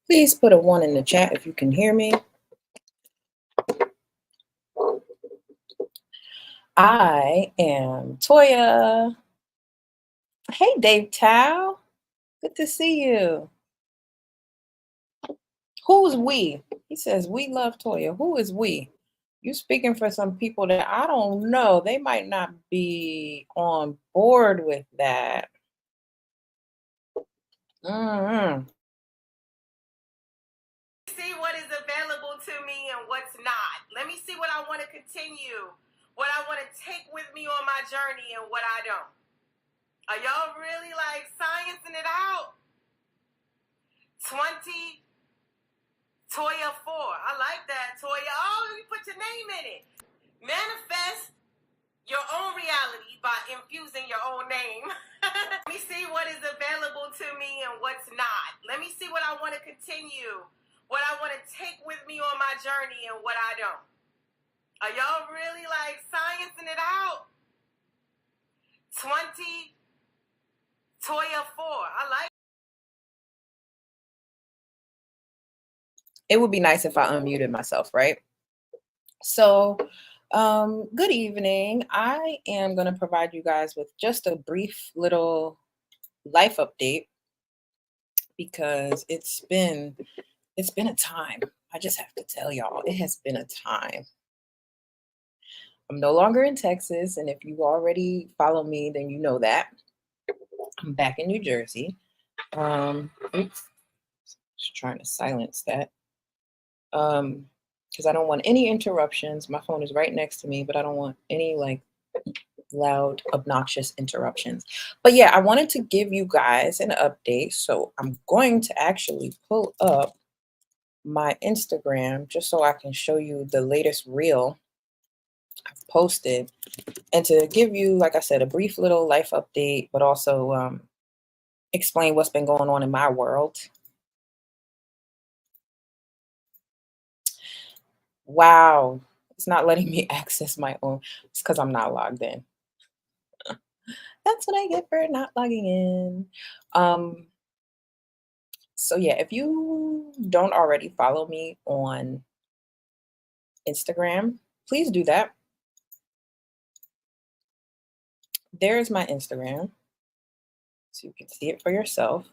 Please put a 1 in the chat if you can hear me. I am Toya. Hey, Dave Tao. Good to see you. Who's we? He says, we love Toya. Who is we? You speaking for some people that I don't know. They might not be on board with that. Mm-hmm. See what is available to me and what's not. Let me see what I want to continue, what I want to take with me on my journey and what I don't. Are y'all really like sciencing it out? 20 Toya 4. I like that, Toya. Oh, you put your name in it. Manifest your own reality by infusing your own name. Let me see what is available to me and what's not. Let me see what I want to continue, what I want to take with me on my journey and what I don't. Are y'all really like sciencing it out? 20 Toya 4. I like. It would be nice if I unmuted myself, right? So, good evening. I am going to provide you guys with just a brief little life update because it's been a time. I just have to tell y'all, it has been a time. I'm no longer in Texas, and if you already follow me, then you know that. I'm back in New Jersey. Oops, just trying to silence that. Because I don't want any interruptions. My phone is right next to me, but I don't want any like loud, obnoxious interruptions. But yeah, I wanted to give you guys an update. So I'm going to actually pull up my Instagram just so I can show you the latest reel I've posted and to give you, like I said, a brief little life update, but also explain what's been going on in my world. Wow, it's not letting me access my own. It's because I'm not logged in. That's what I get for not logging in. So yeah, if you don't already follow me on Instagram, please do that. There's my Instagram, so you can see it for yourself.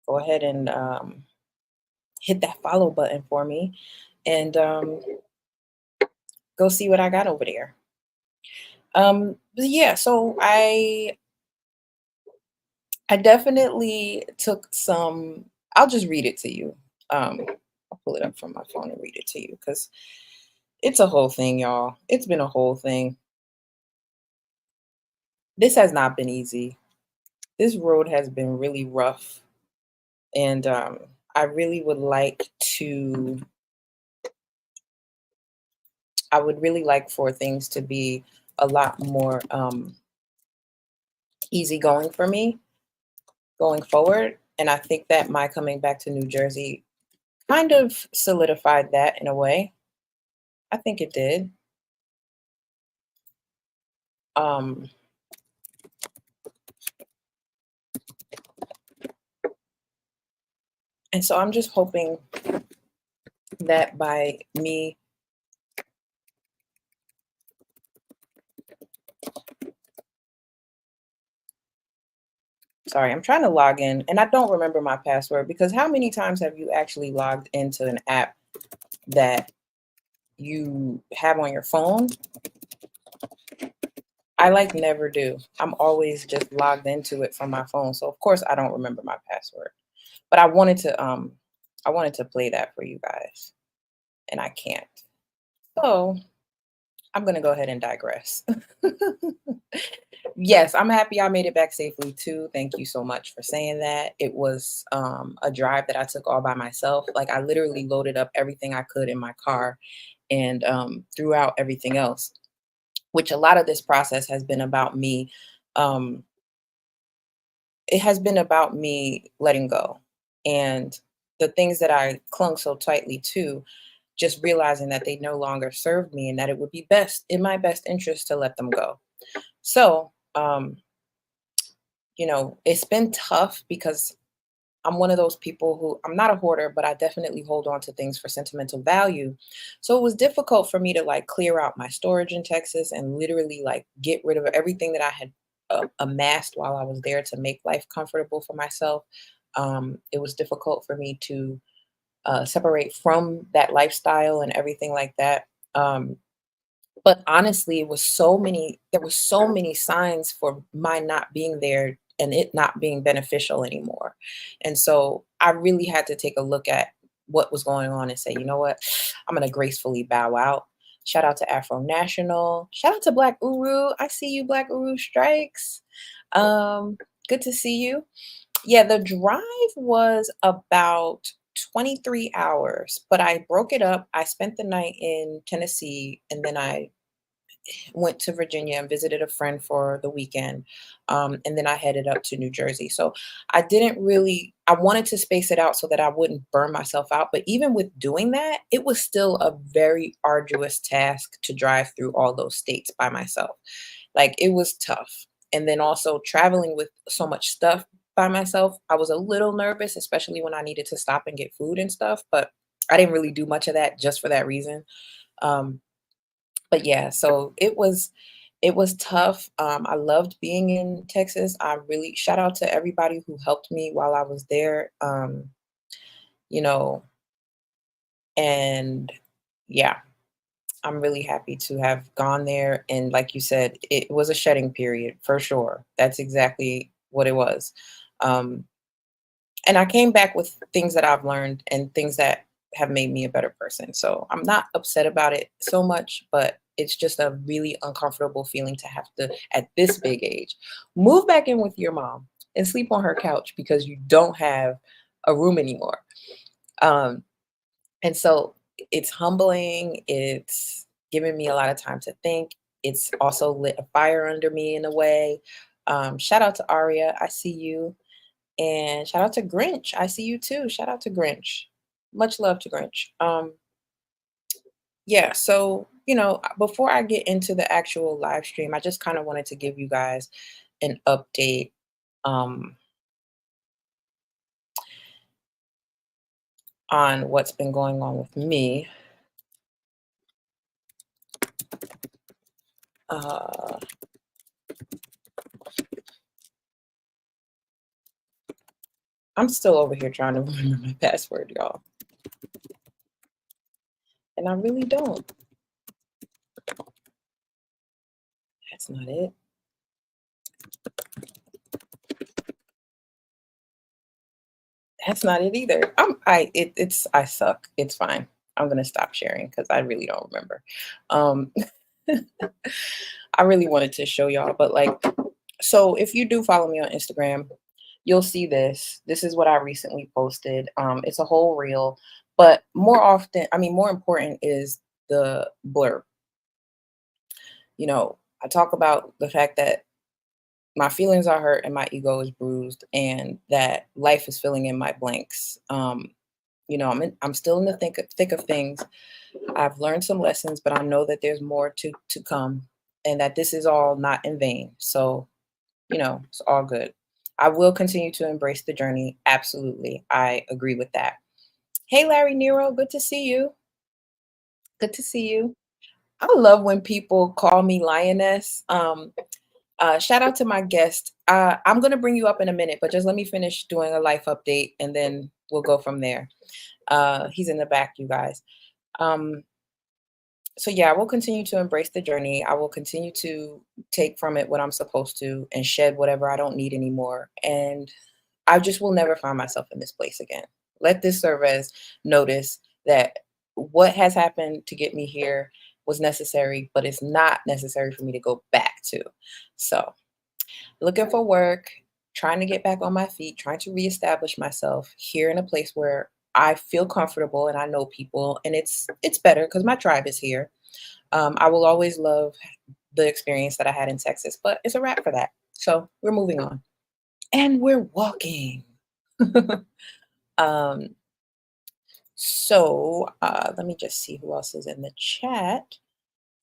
Go ahead and hit that follow button for me, and go see what I got over there. But yeah, so I definitely took some. I'll just read it to you. I'll pull it up from my phone and read it to you because it's a whole thing, y'all. It's been a whole thing. This has not been easy. This road has been really rough, and I really would like to. I would really like for things to be a lot more easy going for me going forward. And I think that my coming back to New Jersey kind of solidified that in a way. I think it did. Um, and so I'm just hoping that by me sorry, I'm trying to log in and I don't remember my password because how many times have you actually logged into an app that you have on your phone? I like never do. I'm always just logged into it from my phone. So of course I don't remember my password. But I wanted to play that for you guys and I can't. So I'm gonna go ahead and digress. Yes, I'm happy I made it back safely too. Thank you so much for saying that. It was a drive that I took all by myself. Like I literally loaded up everything I could in my car and threw out everything else, which a lot of this process has been about me. Um, it has been about me letting go and the things that I clung so tightly to, just realizing that they no longer served me and that it would be best in my best interest to let them go. So, it's been tough because I'm one of those people who I'm not a hoarder, but I definitely hold on to things for sentimental value. So it was difficult for me to like clear out my storage in Texas and literally like get rid of everything that I had amassed while I was there to make life comfortable for myself. It was difficult for me to separate from that lifestyle and everything like that. Um, but honestly, it was so many there were so many signs for my not being there and it not being beneficial anymore. And so I really had to take a look at what was going on and say, you know what? I'm gonna gracefully bow out. Shout out to Afro National. Shout out to Black Uru. I see you, Black Uru Strikes. Um, Good to see you. Yeah, the drive was about 23 hours, but I broke it up. I spent the night in Tennessee and then I went to Virginia and visited a friend for the weekend. And then I headed up to New Jersey. So I wanted to space it out so that I wouldn't burn myself out. But even with doing that, it was still a very arduous task to drive through all those states by myself. Like it was tough. And then also traveling with so much stuff by myself, I was a little nervous, especially when I needed to stop and get food and stuff. But I didn't really do much of that just for that reason. Um, but yeah, so it was tough. I loved being in Texas. I really shout out to everybody who helped me while I was there. You know, and yeah, I'm really happy to have gone there. And like you said, it was a shedding period for sure. That's exactly what it was. Um, and I came back with things that I've learned and things that have made me a better person. So I'm not upset about it so much, but it's just a really uncomfortable feeling to have to, at this big age, move back in with your mom and sleep on her couch because you don't have a room anymore. Um, and so it's humbling. It's given me a lot of time to think. It's also lit a fire under me in a way. Shout out to Aria. I see you. And shout out to Grinch. I see you too. Shout out to Grinch. Much love to Grinch. Yeah, so, before I get into the actual live stream, I just kind of wanted to give you guys an update um on what's been going on with me. Uh I'm still over here trying to remember my password, y'all. And I really don't. That's not it. That's not it either. I suck. It's fine. I'm gonna stop sharing because I really don't remember. Um I really wanted to show y'all, but like, so if you do follow me on Instagram, you'll see this. This is what I recently posted. It's a whole reel, but more important is the blurb. I talk about the fact that my feelings are hurt and my ego is bruised, and that life is filling in my blanks. I'm still in the thick of things. I've learned some lessons, but I know that there's more to come, and that this is all not in vain. So, it's all good. I will continue to embrace the journey. Absolutely. I agree with that. Hey, Larry Nero, good to see you. Good to see you. I love when people call me lioness. Shout out to my guest. I'm going to bring you up in a minute, but just let me finish doing a life update and then we'll go from there. He's in the back, you guys. Um, so yeah, I will continue to embrace the journey. I will continue to take from it what I'm supposed to and shed whatever I don't need anymore. And I just will never find myself in this place again. Let this serve as notice that what has happened to get me here was necessary, but it's not necessary for me to go back to. So, looking for work, trying to get back on my feet, trying to reestablish myself here in a place where I feel comfortable and I know people, and it's better because my tribe is here. I will always love the experience that I had in Texas, but it's a wrap for that. So we're moving on, and we're walking. um, so let me just see who else is in the chat.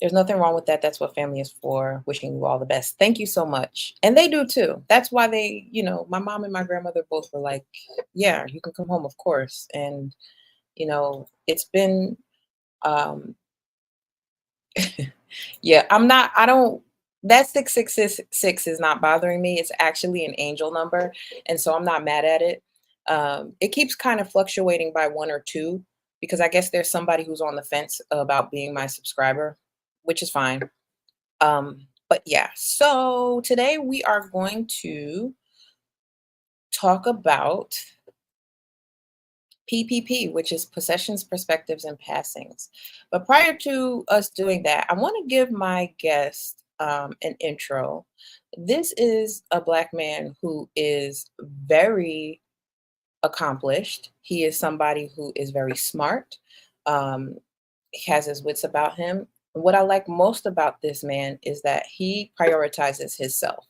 There's nothing wrong with that. That's what family is for. Wishing you all the best. Thank you so much. And they do too. That's why they, my mom and my grandmother both were like, yeah, you can come home, of course. And, it's been, um, yeah, I don't, that 666 is not bothering me. It's actually an angel number. And so I'm not mad at it. It keeps kind of fluctuating by one or two because I guess there's somebody who's on the fence about being my subscriber, which is fine. But yeah, so today we are going to talk about PPP, which is possessions, perspectives, and passings. But prior to us doing that, I want to give my guest an intro. This is a Black man who is very accomplished. He is somebody who is very smart. Um, he has his wits about him. What I like most about this man is that he prioritizes himself.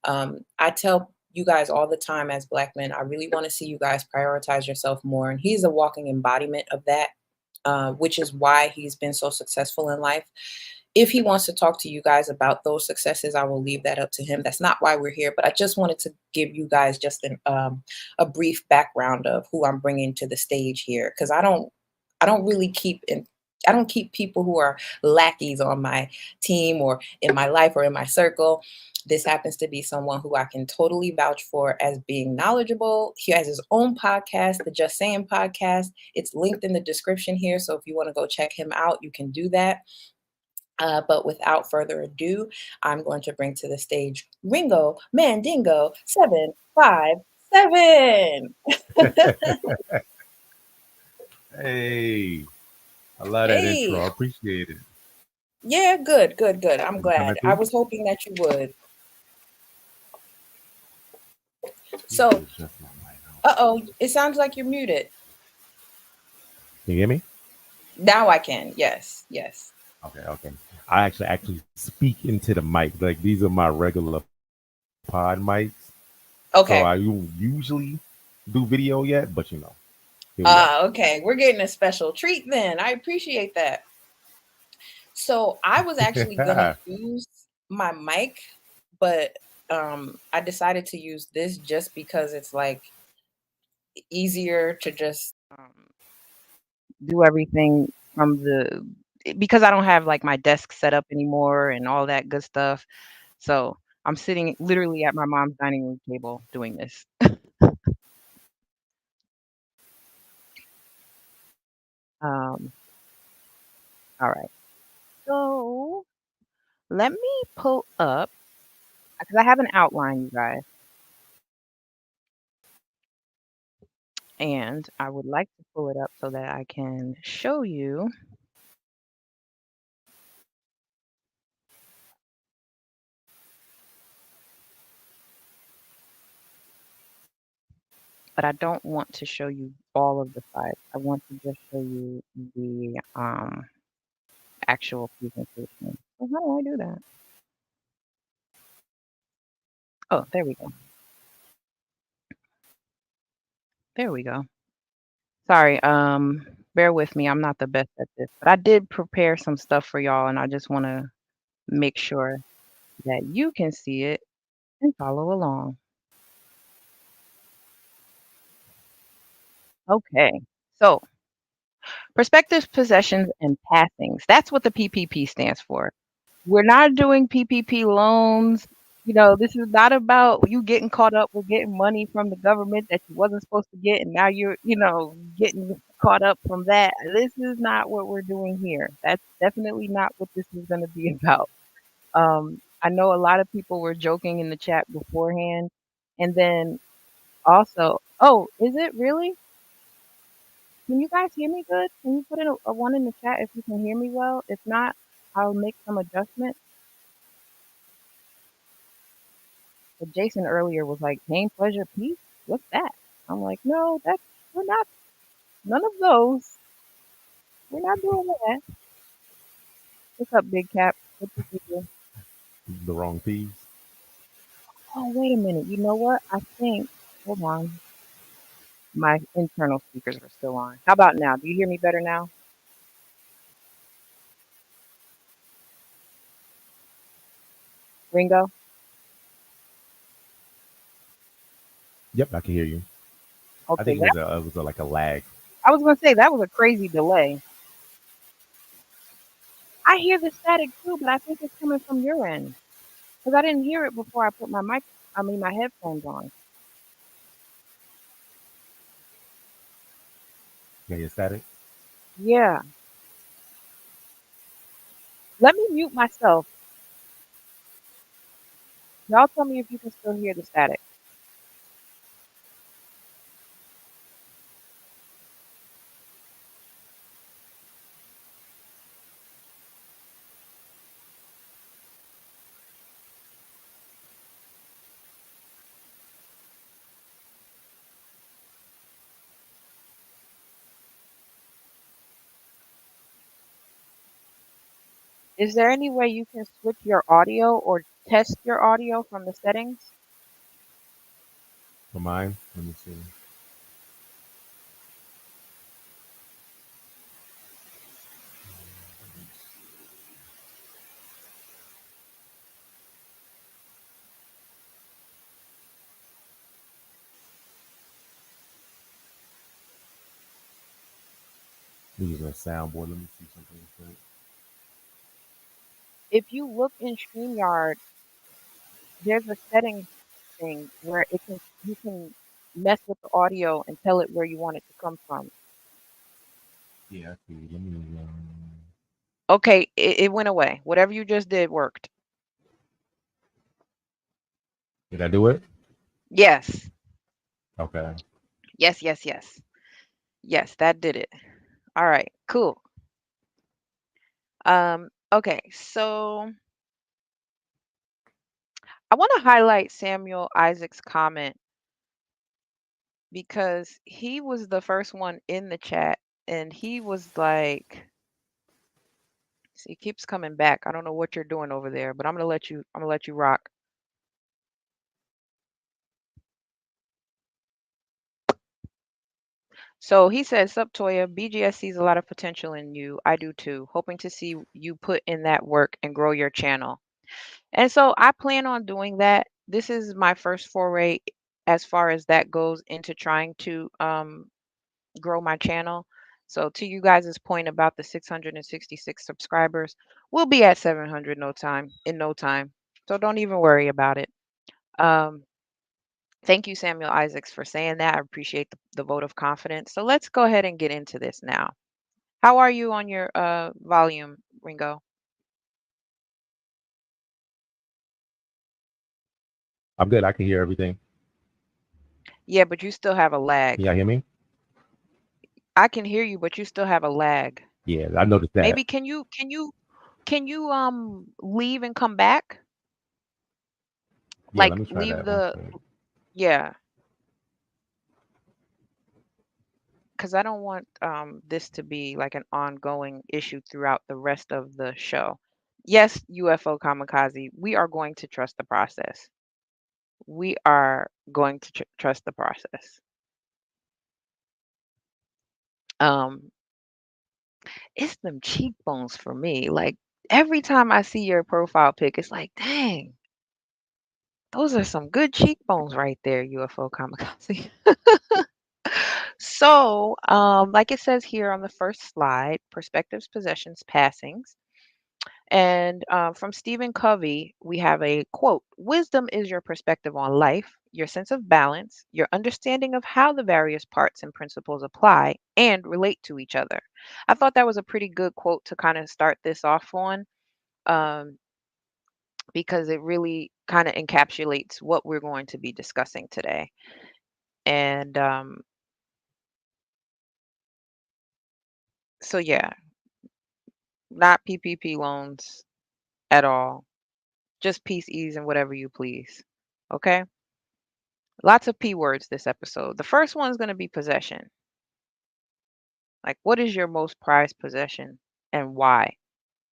I tell you guys all the time as Black men, I really want to see you guys prioritize yourself more. And he's a walking embodiment of that, which is why he's been so successful in life. If he wants to talk to you guys about those successes, I will leave that up to him. That's not why we're here, but I just wanted to give you guys just a brief background of who I'm bringing to the stage here, because I don't really keep in. I don't keep people who are lackeys on my team or in my life or in my circle. This happens to be someone who I can totally vouch for as being knowledgeable. He has his own podcast, the Just Saying podcast. It's linked in the description here. So if you want to go check him out, you can do that. But without further ado, I'm going to bring to the stage Ringo Mandingo 757. Hey, I love that intro. Hey, I appreciate it. yeah, good, good, good. I'm Is it coming glad. I through? was hoping that you would. Let me So, adjust my mic. uh-oh, it sounds like you're muted. Can you hear me? Now I can. Yes, yes. Okay. I actually speak into the mic. Like these are my regular pod mics. So Okay. I don't usually do video yet, but here we are. Okay. We're getting a special treat then. I appreciate that. So I was actually gonna use my mic, but I decided to use this just because it's like easier to just do everything from the because I don't have like my desk set up anymore and all that good stuff. So I'm sitting literally at my mom's dining room table doing this. Um, all right. So let me pull up because I have an outline, you guys, and I would like to pull it up so that I can show you. But I don't want to show you all of the slides. I want to just show you the actual presentation. So how do I do that? Oh, there we go. There we go. Sorry, bear with me. I'm not the best at this, but I did prepare some stuff for y'all, and I just want to make sure that you can see it and follow along. Okay. So, perspectives, possessions, and passings. That's what the PPP stands for. We're not doing PPP loans. This is not about you getting caught up with getting money from the government that you wasn't supposed to get, and now you're, getting caught up from that. This is not what we're doing here. That's definitely not what this is going to be about. I know a lot of people were joking in the chat beforehand, and then also, oh, is it really? Can you guys hear me good? Can you put in a one in the chat if you can hear me well? If not, I'll make some adjustments. But Jason earlier was like, pain, pleasure, peace? What's that? I'm like, no, we're not, none of those. We're not doing that. What's up, Big Cap? What did you do? The wrong piece. Oh, wait a minute. You know what? I think, hold on. My internal speakers are still on. How about now? Do you hear me better now? Ringo. Yep, I can hear you. I Okay, think it was like a lag. I was gonna say that was a crazy delay. I hear the static too, but I think it's coming from your end because I didn't hear it before I put my headphones on. Yeah, you static. Yeah, let me mute myself. Y'all tell me if you can still hear the static. Is there any way you can switch your audio or test your audio from the settings? For mine, let me see. I'm using a soundboard. Let me see something real quick. If you look in StreamYard, there's a settings thing where you can mess with the audio and tell it where you want it to come from. Yeah, I see. Let me. Okay, it went away. Whatever you just did worked. Did I do it? Yes. Okay. Yes, yes, yes. Yes, that did it. All right, cool. Okay, so I want to highlight Samuel Isaac's comment because he was the first one in the chat and he was like, see, he keeps coming back. I don't know what you're doing over there, but I'm gonna let you rock. So he says, Sup Toya, BGS sees a lot of potential in you. I do too. Hoping to see you put in that work and grow your channel. And so I plan on doing that. This is my first foray as far as that goes into trying to grow my channel. So to you guys' point about the 666 subscribers, we'll be at 700 in no time. So don't even worry about it. Um, Thank you, Samuel Isaacs, for saying that. I appreciate the vote of confidence. So let's go ahead and get into this now. How are you on your volume, Ringo? I'm good. I can hear everything. Yeah, but you still have a Can lag. y'all hear me? I can hear you, but you still have a lag. Yeah, I noticed that. Maybe can you leave and come back? Yeah, let Like me try leave that one the second. yeah, because I don't want this to be like an ongoing issue throughout the rest of the show. Yes, UFO kamikaze, we are going to trust the process. We are going to trust the process. Um, it's them cheekbones for me. Like every time I see your profile pic, it's like, dang, those are some good cheekbones right there, UFO kamikaze. So, like it says here on the first slide, perspectives, possessions, passings. And from Stephen Covey, we have a quote: Wisdom is your perspective on life, your sense of balance, your understanding of how the various parts and principles apply and relate to each other. I thought that was a pretty good quote to kind of start this off on, um, because it really kind of encapsulates what we're going to be discussing today. And so, yeah, not PPP loans at all, just peace, ease, and whatever you please. Okay. Lots of P words this episode. The first one is going to be possession. Like, what is your most prized possession and why?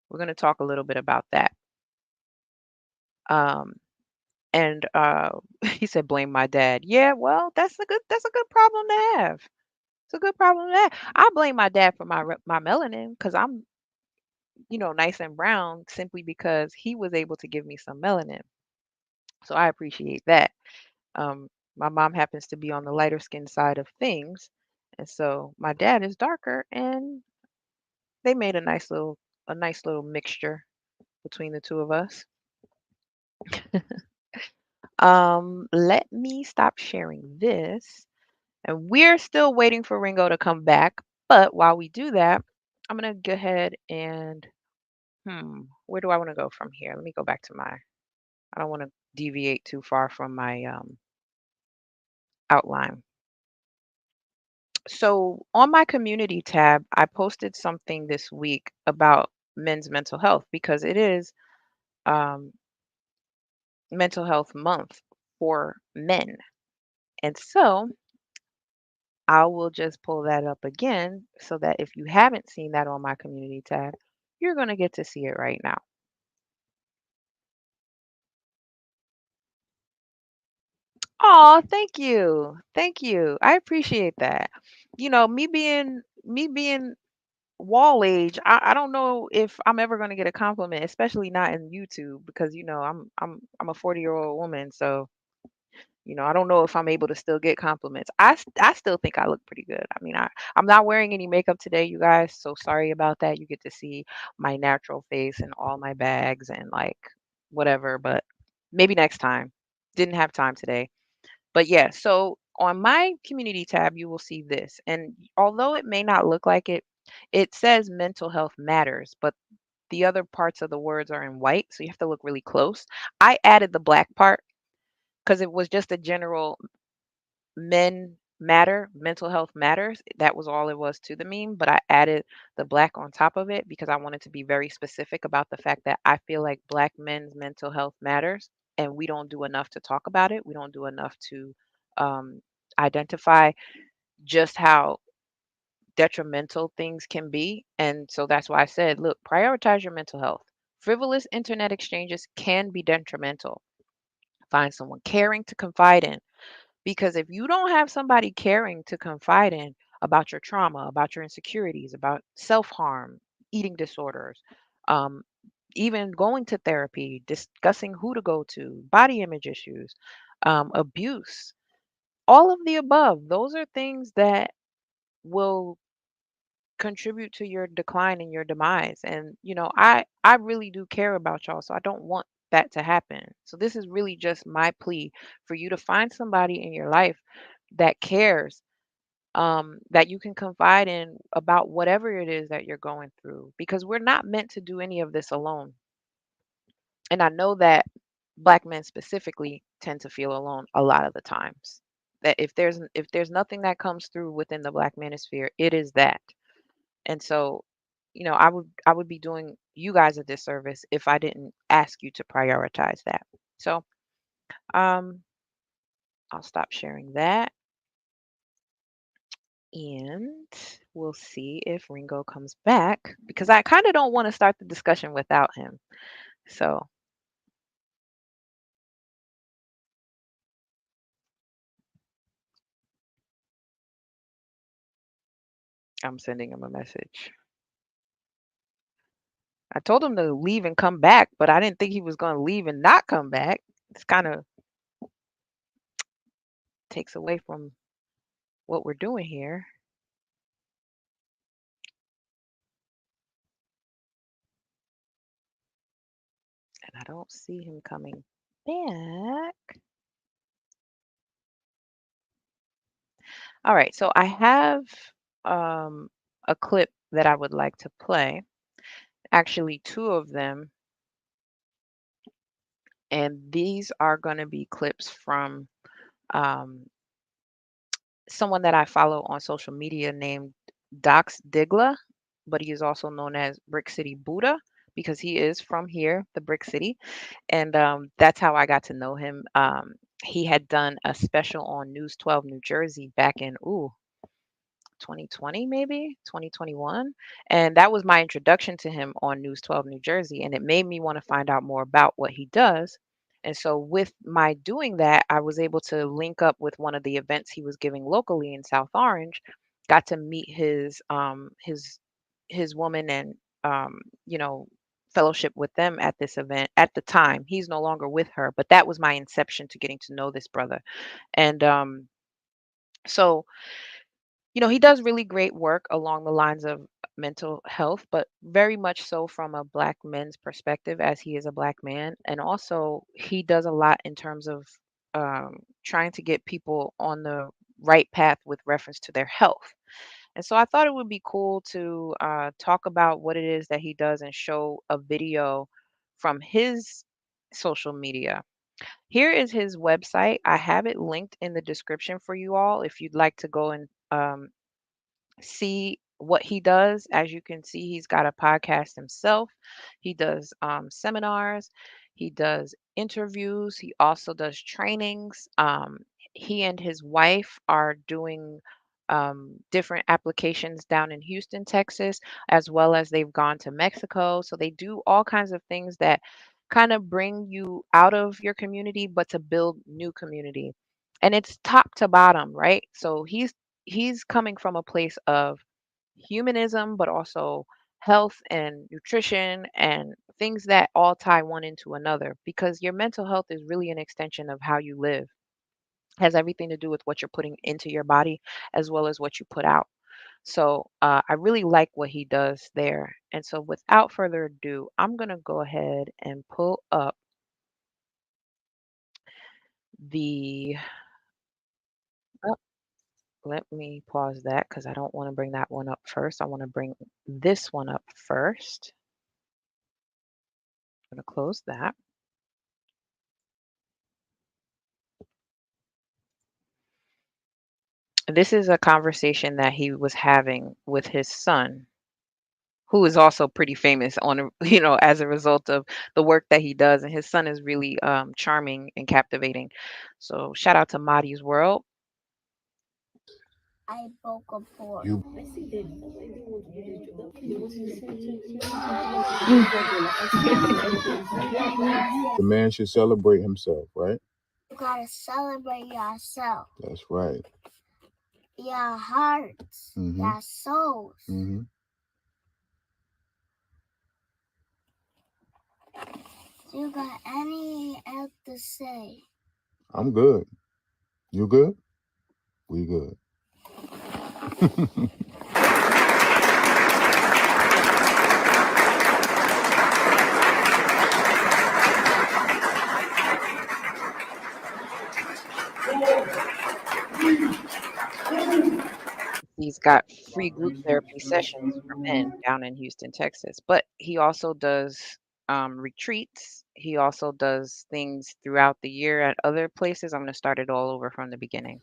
We're going to talk a little bit about that. Um, and he said, blame my dad. Yeah, well, that's a good problem to have. It's a good problem to have. I blame my dad for my melanin because nice and brown simply because he was able to give me some melanin. So I appreciate that. Um, my mom happens to be on the lighter skin side of things, and so my dad is darker, and they made a nice little mixture between the two of us. Let me stop sharing this. And we're still waiting for Ringo to come back. But while we do that, I'm gonna go ahead and where do I want to go from here? Let me go back to I don't want to deviate too far from my outline. So on my community tab, I posted something this week about men's mental health because it is um, mental health month for men. And so I will just pull that up again so that if you haven't seen that on my community tab, you're going to get to see it right now. Oh, thank you. Thank you. I appreciate that. Me being wall age, I don't know if I'm ever going to get a compliment, especially not in YouTube because I'm a 40-year-old woman, so I don't know if I'm able to still get compliments. I still think I look pretty good. I mean, I'm not wearing any makeup today, you guys, so sorry about that. You get to see my natural face and all my bags and like whatever, but maybe next time. Didn't have time today. But yeah, so on my community tab, you will see this. And although it may not look like it, it says mental health matters, but the other parts of the words are in white, so you have to look really close. I added the black part because it was just a general men matter, mental health matters. That was all it was to the meme, but I added the black on top of it because I wanted to be very specific about the fact that I feel like black men's mental health matters and we don't do enough to talk about it. We don't do enough to um, identify just how detrimental things can be. And so that's why I said, look, prioritize your mental health. Frivolous internet exchanges can be detrimental. Find someone caring to confide in. Because if you don't have somebody caring to confide in about your trauma, about your insecurities, about self harm, eating disorders, um, even going to therapy, discussing who to go to, body image issues, abuse, all of the above, those are things that will contribute to your decline and your demise. And I really do care about y'all, so I don't want that to happen. So this is really just my plea for you to find somebody in your life that cares, that you can confide in about whatever it is that you're going through, because we're not meant to do any of this alone. And I know that black men specifically tend to feel alone a lot of the times. That if there's nothing that comes through within the black manosphere, it is that. And so, I would be doing you guys a disservice if I didn't ask you to prioritize that. So, um, I'll stop sharing that and we'll see if Ringo comes back because I kind of don't want to start the discussion without him. So, I'm sending him a message. I told him to leave and come back, but I didn't think he was going to leave and not come back. It's kind of takes away from what we're doing here. And I don't see him coming back. All right, so I have um, a clip that I would like to play. Actually, two of them, and these are going to be clips from um, someone that I follow on social media named Dox Digla, but he is also known as Brick City Buddha because he is from here, the Brick City, and that's how I got to know him. He had done a special on News 12 New Jersey back in 2020, maybe 2021. And that was my introduction to him on News 12 New Jersey. And it made me want to find out more about what he does. And so, with my doing that, I was able to link up with one of the events he was giving locally in South Orange. Got to meet his woman and um, you know, fellowship with them at this event at the time. He's no longer with her, but that was my inception to getting to know this brother. And so he does really great work along the lines of mental health, but very much so from a black men's perspective, as he is a black man. And also, he does a lot in terms of trying to get people on the right path with reference to their health. And so I thought it would be cool to talk about what it is that he does and show a video from his social media. Here is his website. I have it linked in the description for you all if you'd like to go and see what he does. As you can see, he's got a podcast himself. He does seminars, he does interviews, he also does trainings. He and his wife are doing different applications down in Houston, Texas, as well as they've gone to Mexico. So they do all kinds of things that kind of bring you out of your community, but to build new community. And it's top to bottom, right? So he's coming from a place of humanism, but also health and nutrition and things that all tie one into another, because your mental health is really an extension of how you live. Has everything to do with what you're putting into your body as well as what you put out. So I really like what he does there. And so without further ado, I'm going to go ahead and pull up the. Oh, let me pause that because I don't want to bring that one up first. I want to bring this one up first. I'm going to close that. This is a conversation that he was having with his son, who is also pretty famous as a result of the work that he does. And his son is really charming and captivating. So shout out to Marty's World. I broke a board. The man should celebrate himself, right? You gotta celebrate yourself. That's right. Your hearts, your souls. You got any else to say? I'm good. You good? We good. He's got free group therapy sessions for men down in Houston, Texas. But he also does retreats. He also does things throughout the year at other places. I'm going to start it all over from the beginning.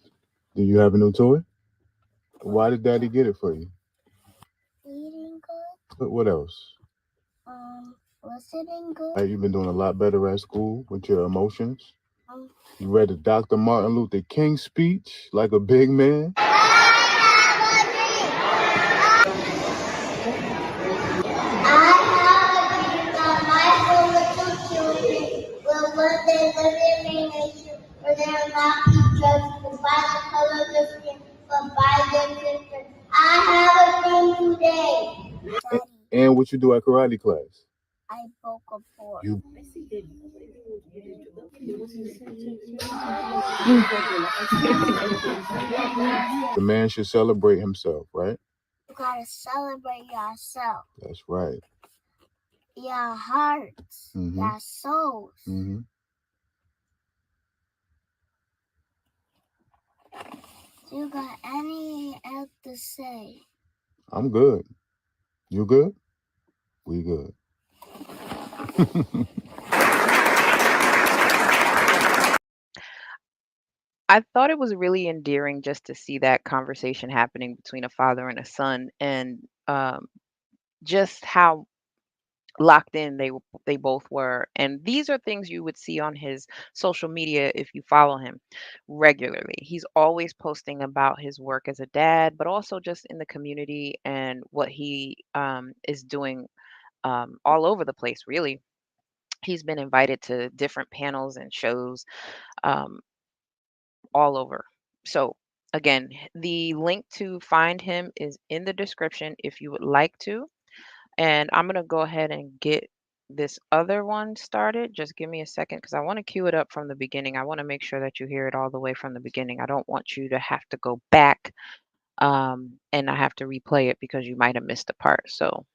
Do you have a new toy? Why did Daddy get it for you? Eating good. What else? Listening good. You've been doing a lot better at school with your emotions. You read the Dr. Martin Luther King speech like a big man. Where they will not be judged by the color of their skin, but by their character. I have a dream today. And what you do at karate class? I broke a board. The man should celebrate himself, right? You gotta celebrate yourself. That's right. Your hearts, your souls. You got any else to say? I'm good. You good? We good. I thought it was really endearing just to see that conversation happening between a father and a son, and just how locked in they both were. And these are things you would see on his social media if you follow him regularly. He's always posting about his work as a dad, but also just in the community and what he is doing all over the place, really. He's been invited to different panels and shows um, all over. So again, the link to find him is in the description if you would like to. And I'm gonna go ahead and get this other one started. Just give me a second because I want to cue it up from the beginning. I want to make sure that you hear it all the way from the beginning. I don't want you to have to go back and I have to replay it because you might have missed a part. So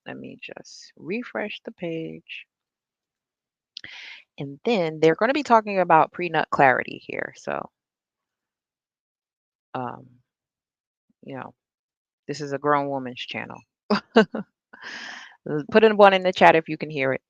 let me just refresh the page. And then they're going to be talking about pre-nut clarity here. So, um, you know, this is a grown woman's channel. Put in one in the chat if you can hear it.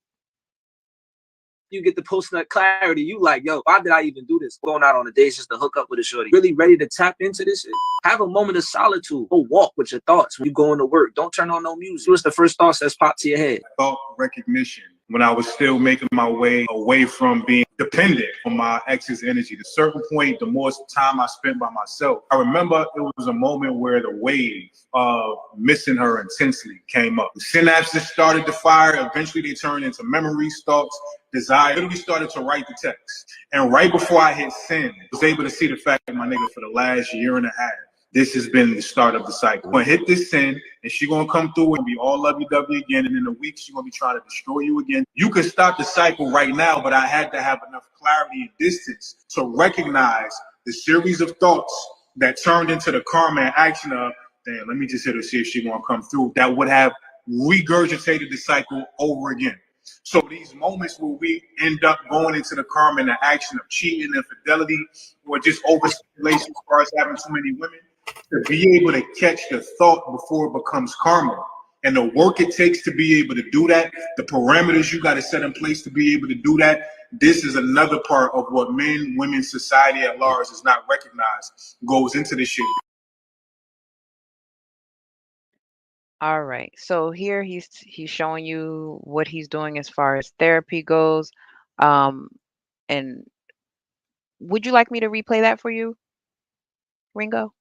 You get the post-nut clarity. You like, yo, why did I even do this? Going out on a date just to hook up with a shorty. Really ready to tap into this shit? Have a moment of solitude. Go walk with your thoughts when you go into work. Don't turn on no music. What's the first thoughts that's popped to your head? Thought recognition. When I was still making my way away from being dependent on my ex's energy. At a certain point, the more time I spent by myself, I remember it was a moment where the wave of missing her intensely came up. The synapses started to fire. Eventually, they turned into memories, thoughts, desire. I literally started to write the text. And right before I hit send, I was able to see the fact that my nigga for the last year and a half, this has been the start of the cycle. I'm gonna hit this send, and she gonna come through and be all lovey-dovey again, and in a week she gonna be trying to destroy you again. You could stop the cycle right now, but I had to have enough clarity and distance to recognize the series of thoughts that turned into the karma and action of, damn, let me just hit her, see if she gonna come through, that would have regurgitated the cycle over again. So these moments where we end up going into the karma and the action of cheating, infidelity, or just overstimulation as far as having too many women, to be able to catch the thought before it becomes karma, and the work it takes to be able to do that, the parameters you got to set in place to be able to do that, this is another part of what men, women, society at large is not recognized, goes into this shit. All right. So here he's showing you what he's doing as far as therapy goes. And would you like me to replay that for you, Ringo?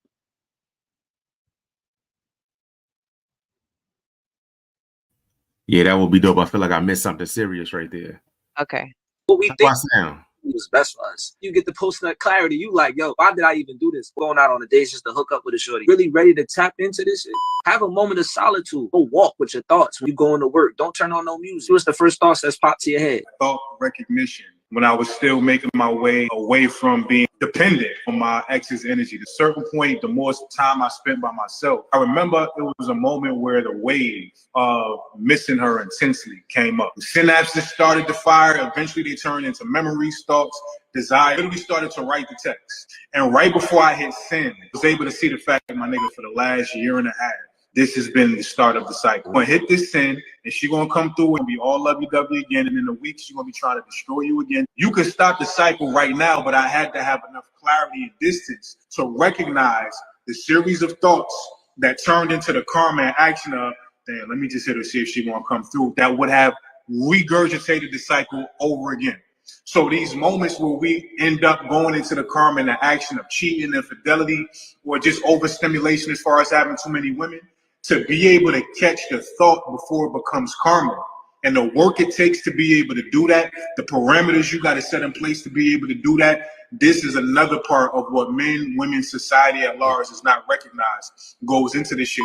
Yeah, that would be dope. I feel like I missed something serious right there. Okay. What we How think I sound? was best for us. You get the post-nut clarity. You like, yo, why did I even do this? Going out on a date just to hook up with a shorty. Really ready to tap into this shit? Have a moment of solitude. Go walk with your thoughts when you go into work. Don't turn on no music. What's the first thoughts that's popped to your head? Thought recognition. When I was still making my way away from being dependent on my ex's energy. At a certain point, the more time I spent by myself, I remember it was a moment where the wave of missing her intensely came up. The synapses started to fire. Eventually, they turned into memories, thoughts, desire. I literally started to write the text. And right before I hit send, I was able to see the fact that my nigga for the last year and a half, this has been the start of the cycle. I'm gonna hit this send, and she gonna come through and be all lovey-dovey again, and in a week she gonna be trying to destroy you again. You could stop the cycle right now, but I had to have enough clarity and distance to recognize the series of thoughts that turned into the karma and action of, damn, let me just hit her, see if she gonna come through, that would have regurgitated the cycle over again. So these moments where we end up going into the karma and the action of cheating, infidelity, or just overstimulation as far as having too many women, to be able to catch the thought before it becomes karma, and the work it takes to be able to do that, the parameters you got to set in place to be able to do that, this is another part of what men, women, society at large is not recognized, goes into this shit.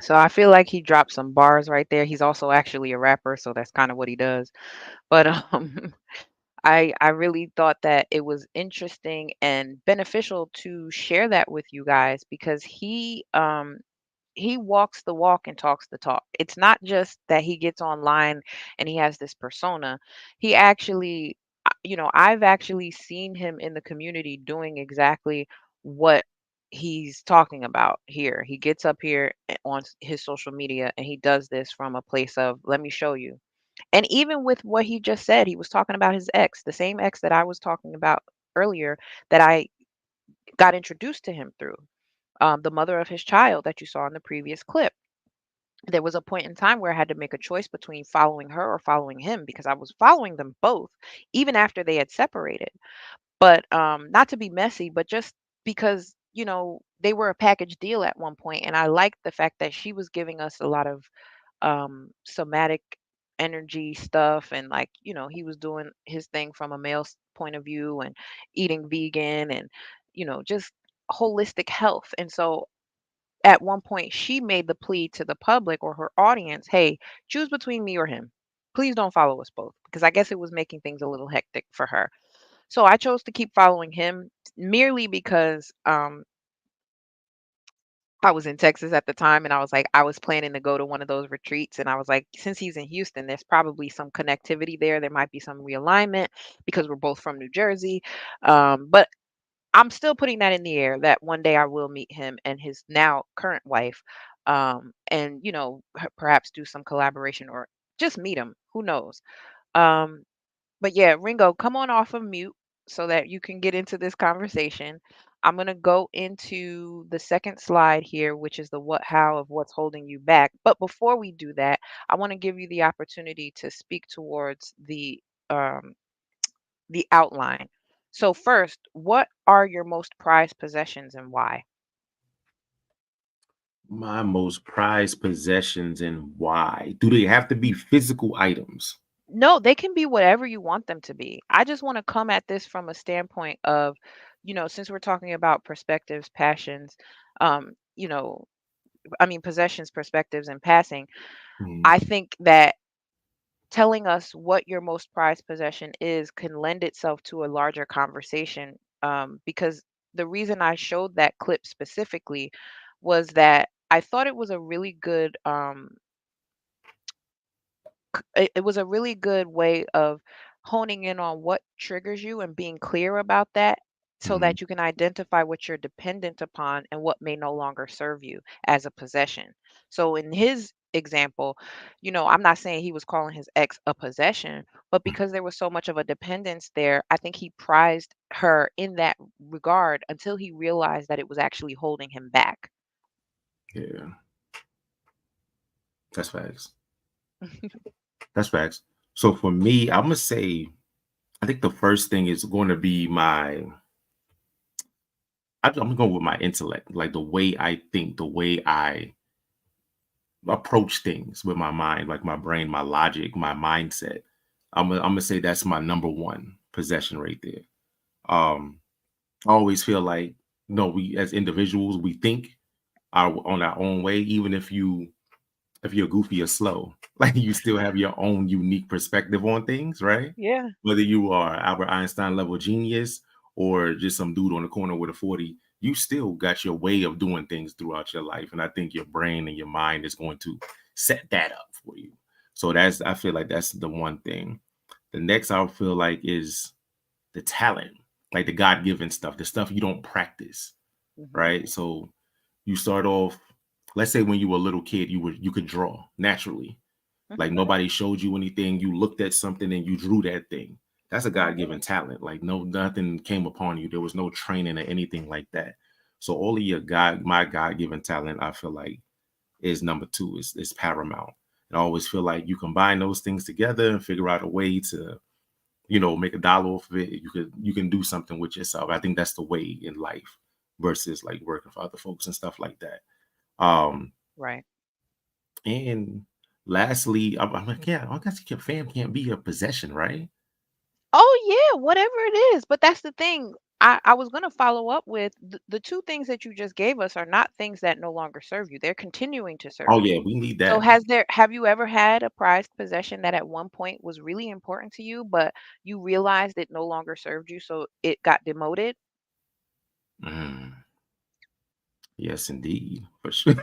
So I feel like he dropped some bars right there. He's also actually a rapper, so that's kind of what he does. But I really thought that it was interesting and beneficial to share that with you guys because he walks the walk and talks the talk. It's not just that he gets online and he has this persona. He actually, I've actually seen him in the community doing exactly what he's talking about here. He gets up here on his social media and he does this from a place of, let me show you. And even with what he just said, he was talking about his ex, the same ex that I was talking about earlier that I got introduced to him through, the mother of his child that you saw in the previous clip. There was a point in time where I had to make a choice between following her or following him because I was following them both, even after they had separated. But not to be messy, but just because, they were a package deal at one point, and I liked the fact that she was giving us a lot of somatic energy stuff, and like, he was doing his thing from a male point of view and eating vegan and, just holistic health. And so at one point she made the plea to the public or her audience, hey, choose between me or him. Please don't follow us both, because I guess it was making things a little hectic for her. So I chose to keep following him merely because I was in Texas at the time, and I was like, I was planning to go to one of those retreats. And I was like, since he's in Houston, there's probably some connectivity there. There might be some realignment because we're both from New Jersey. But I'm still putting that in the air that one day I will meet him and his now current wife, and, perhaps do some collaboration or just meet him. Who knows? Um, but yeah, Ringo, come on off of mute so that you can get into this conversation. I'm going to go into the second slide here, which is the what, how of what's holding you back. But before we do that, I want to give you the opportunity to speak towards um, the outline. So first, what are your most prized possessions and why? My most prized possessions and why? Do they have to be physical items? No, they can be whatever you want them to be. I just want to come at this from a standpoint of, since we're talking about perspectives, passions, um, you know, possessions, perspectives, and passing, Mhm. I think that telling us what your most prized possession is can lend itself to a larger conversation. Because the reason I showed that clip specifically was that I thought it was a really good it was a really good way of honing in on what triggers you and being clear about that so Mhm. that you can identify what you're dependent upon and what may no longer serve you as a possession. So in his example, I'm not saying he was calling his ex a possession, but because there was so much of a dependence there, I think he prized her in that regard until he realized that it was actually holding him back. Yeah, that's facts. That's facts. So for me, I'm gonna say I think the first thing is going to be I'm gonna go with my intellect, like the way I think, the way I approach things with my mind, like my brain, my logic, my mindset. I'm gonna say that's my number one possession right there. Um, I always feel like no, we as individuals we think on our own way, even if you're goofy or slow, like you still have your own unique perspective on things, right? Yeah. Whether you are Albert Einstein level genius or just some dude on the corner with a 40, you still got your way of doing things throughout your life. And I think your brain and your mind is going to set that up for you. So I feel like that's the one thing. The next I feel like is the talent, like the God given stuff, the stuff you don't practice, Hmm. right? So you start off, let's say when you were a little kid, you could draw naturally. Like Hmm. nobody showed you anything. You looked at something and you drew that thing. That's a Hmm. God-given talent. Like nothing came upon you. There was no training or anything like that. So all of my God-given talent, I feel like is number two, is paramount. And I always feel like you combine those things together and figure out a way to, make a dollar off of it. You can do something with yourself. I think that's the way in life versus like working for other folks and stuff like that. Um, Right. and lastly, I'm like, yeah, I guess your fam can't be a possession, right? Oh yeah, whatever it is. But that's the thing. I was going to follow up with the two things that you just gave us are not things that no longer serve you. They're continuing to serve Oh you. yeah, we need So that. have you ever had a prized possession that at one point was really important to you, but you realized it no longer served you, so it got demoted? Mm, yes, indeed, for sure.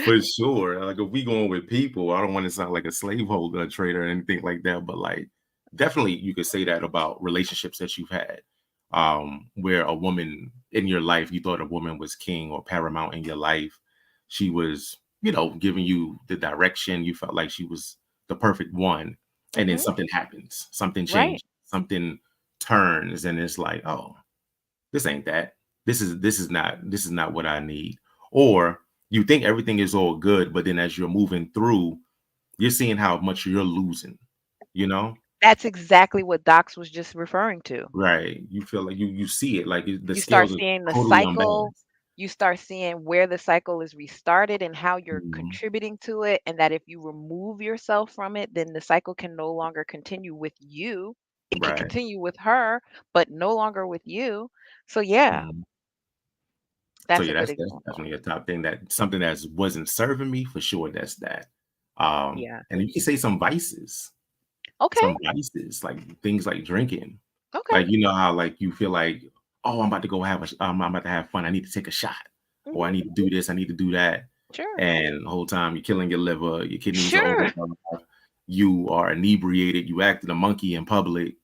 For sure. Like if we going with people, I don't want to sound like a slaveholder trader or anything like that, but like definitely you could say that about relationships that you've had. Where a woman in your life, you thought a woman was king or paramount in your life. She was, giving you the direction. You felt like she was the perfect one. And then Hmm. something happens, something Right. changes, something turns, and it's like, oh, this ain't that. This is not what I need. Or you think everything is all good, but then as you're moving through, you're seeing how much you're losing, you know? That's exactly what Docs was just referring to. Right. You feel like you see it like the You start scales are seeing the totally cycle, unbalanced. you start seeing where the cycle is restarted and how you're Mhm. contributing to it, and that if you remove yourself from it, then the cycle can no longer continue with you. It can Right. continue with her, but no longer with you. So yeah. Mhm. So That's a yeah, good that's example. definitely a top thing, that something that wasn't serving me for sure. That's that. Yeah. And you can say Okay. some vices, like things like drinking. Okay. Like you know how like you feel like, oh, I'm about to go I'm about to have fun. I need to take a shot, or I Hmm. need to do this. I need to do that. Sure. And the whole time you're killing your liver, your kidneys are Sure. overworked, you are inebriated, you acted a monkey in public.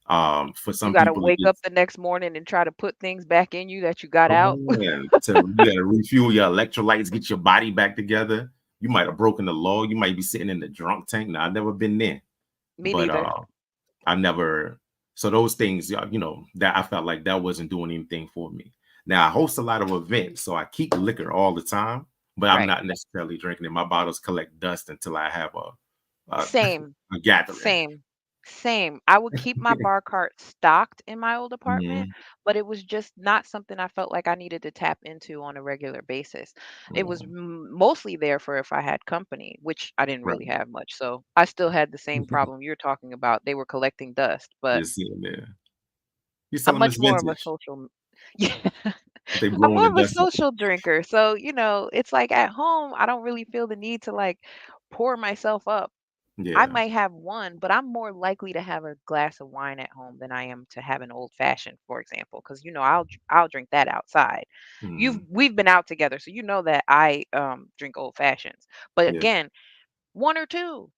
For You some got to people, wake up it's the next morning and try to put things back in you that you got come out. on, you gotta refuel your electrolytes, get your body back together. You might have broken the law. You might be sitting in the drunk tank. Now, I've never been there, Me but neither. I never. So those things, you know, that I felt like that wasn't doing anything for me. Now I host a lot of events, so I keep liquor all the time, but I'm Right. not necessarily drinking it. My bottles collect dust until I have a, Same. a gathering. Same. Same. I would keep my bar cart stocked in my old apartment, Mhm. but it was just not something I felt like I needed to tap into on a regular basis. It was Mhm. mostly there for if I had company, which I didn't Right. really have much. So I still had the same problem you're talking about. They were collecting dust, but Just sitting there. You I'm selling much this more of a vintage. social. Yeah. They I'm blowing more the of a dust up. social drinker. So, it's like at home, I don't really feel the need to like pour myself up. I Yeah. might have one, but I'm more likely to have a glass of wine at home than I am to have an old fashioned, for example, because I'll drink that outside. Mhm. We've been out together, so you know that I drink old fashions. But Yeah. again, one or two.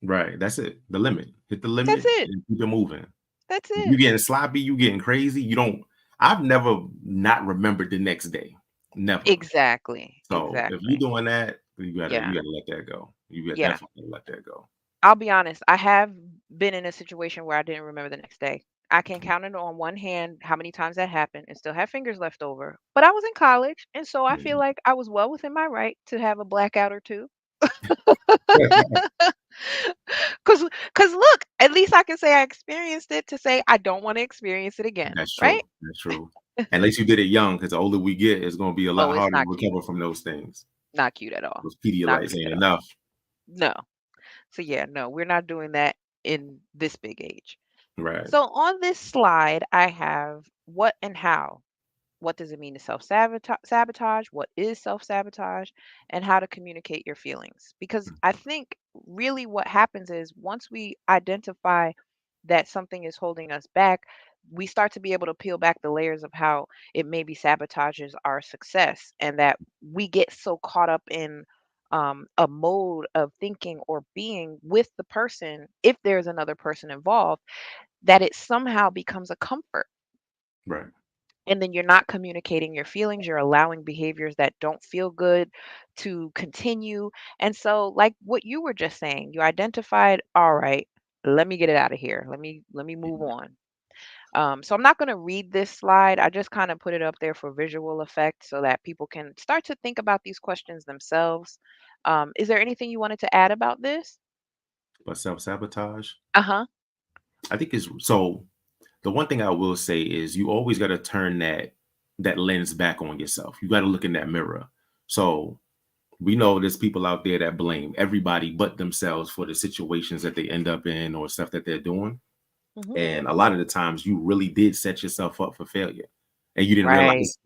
Right. That's it. The limit. Hit the That's limit it. and keep it moving. That's If you it. getting sloppy, you getting crazy. You don't. I've never not remembered the next day. Never. Exactly. So if you're Exactly. doing that, you Yeah. gotta let that go. You gotta Yeah. definitely let that go. I'll be honest, I have been in a situation where I didn't remember the next day. I can count it on one hand how many times that happened and still have fingers left over. But I was in college, and so I feel Yeah. like I was well within my right to have a blackout or two. Cause, cause look, at least I can say I experienced it to say I don't want to experience it again, That's right? true. That's true. At least you did it young, because the older we get, it's gonna be a Oh, lot it's harder to not cute. recover from those things. Not cute at all. Those Not Pedialytes cute ain't at all. enough. No. So yeah, no, we're not doing that in this big age. Right. So on this slide, I have what and how. What does it mean to sabotage? What is self sabotage? And how to communicate your feelings. Because I think really what happens is once we identify that something is holding us back, we start to be able to peel back the layers of how it maybe sabotages our success, and that we get so caught up in a mode of thinking or being with the person, if there's another person involved, that it somehow becomes a comfort, Right. and then you're not communicating your feelings, you're allowing behaviors that don't feel good to continue. And so like what you were just saying, you identified, all right, let me get it out of here, let me move on. So I'm not going to read this slide. I just kind of put it up there for visual effect so that people can start to think about these questions themselves. Is there anything you wanted to add about this? But self-sabotage, Uh-huh. I think is so. The one thing I will say is you always got to turn that lens back on yourself. You got to look in that mirror. So we know there's people out there that blame everybody but themselves for the situations that they end up in or stuff that they're doing. Hmm. And a lot of the times you really did set yourself up for failure. And you didn't Right. realize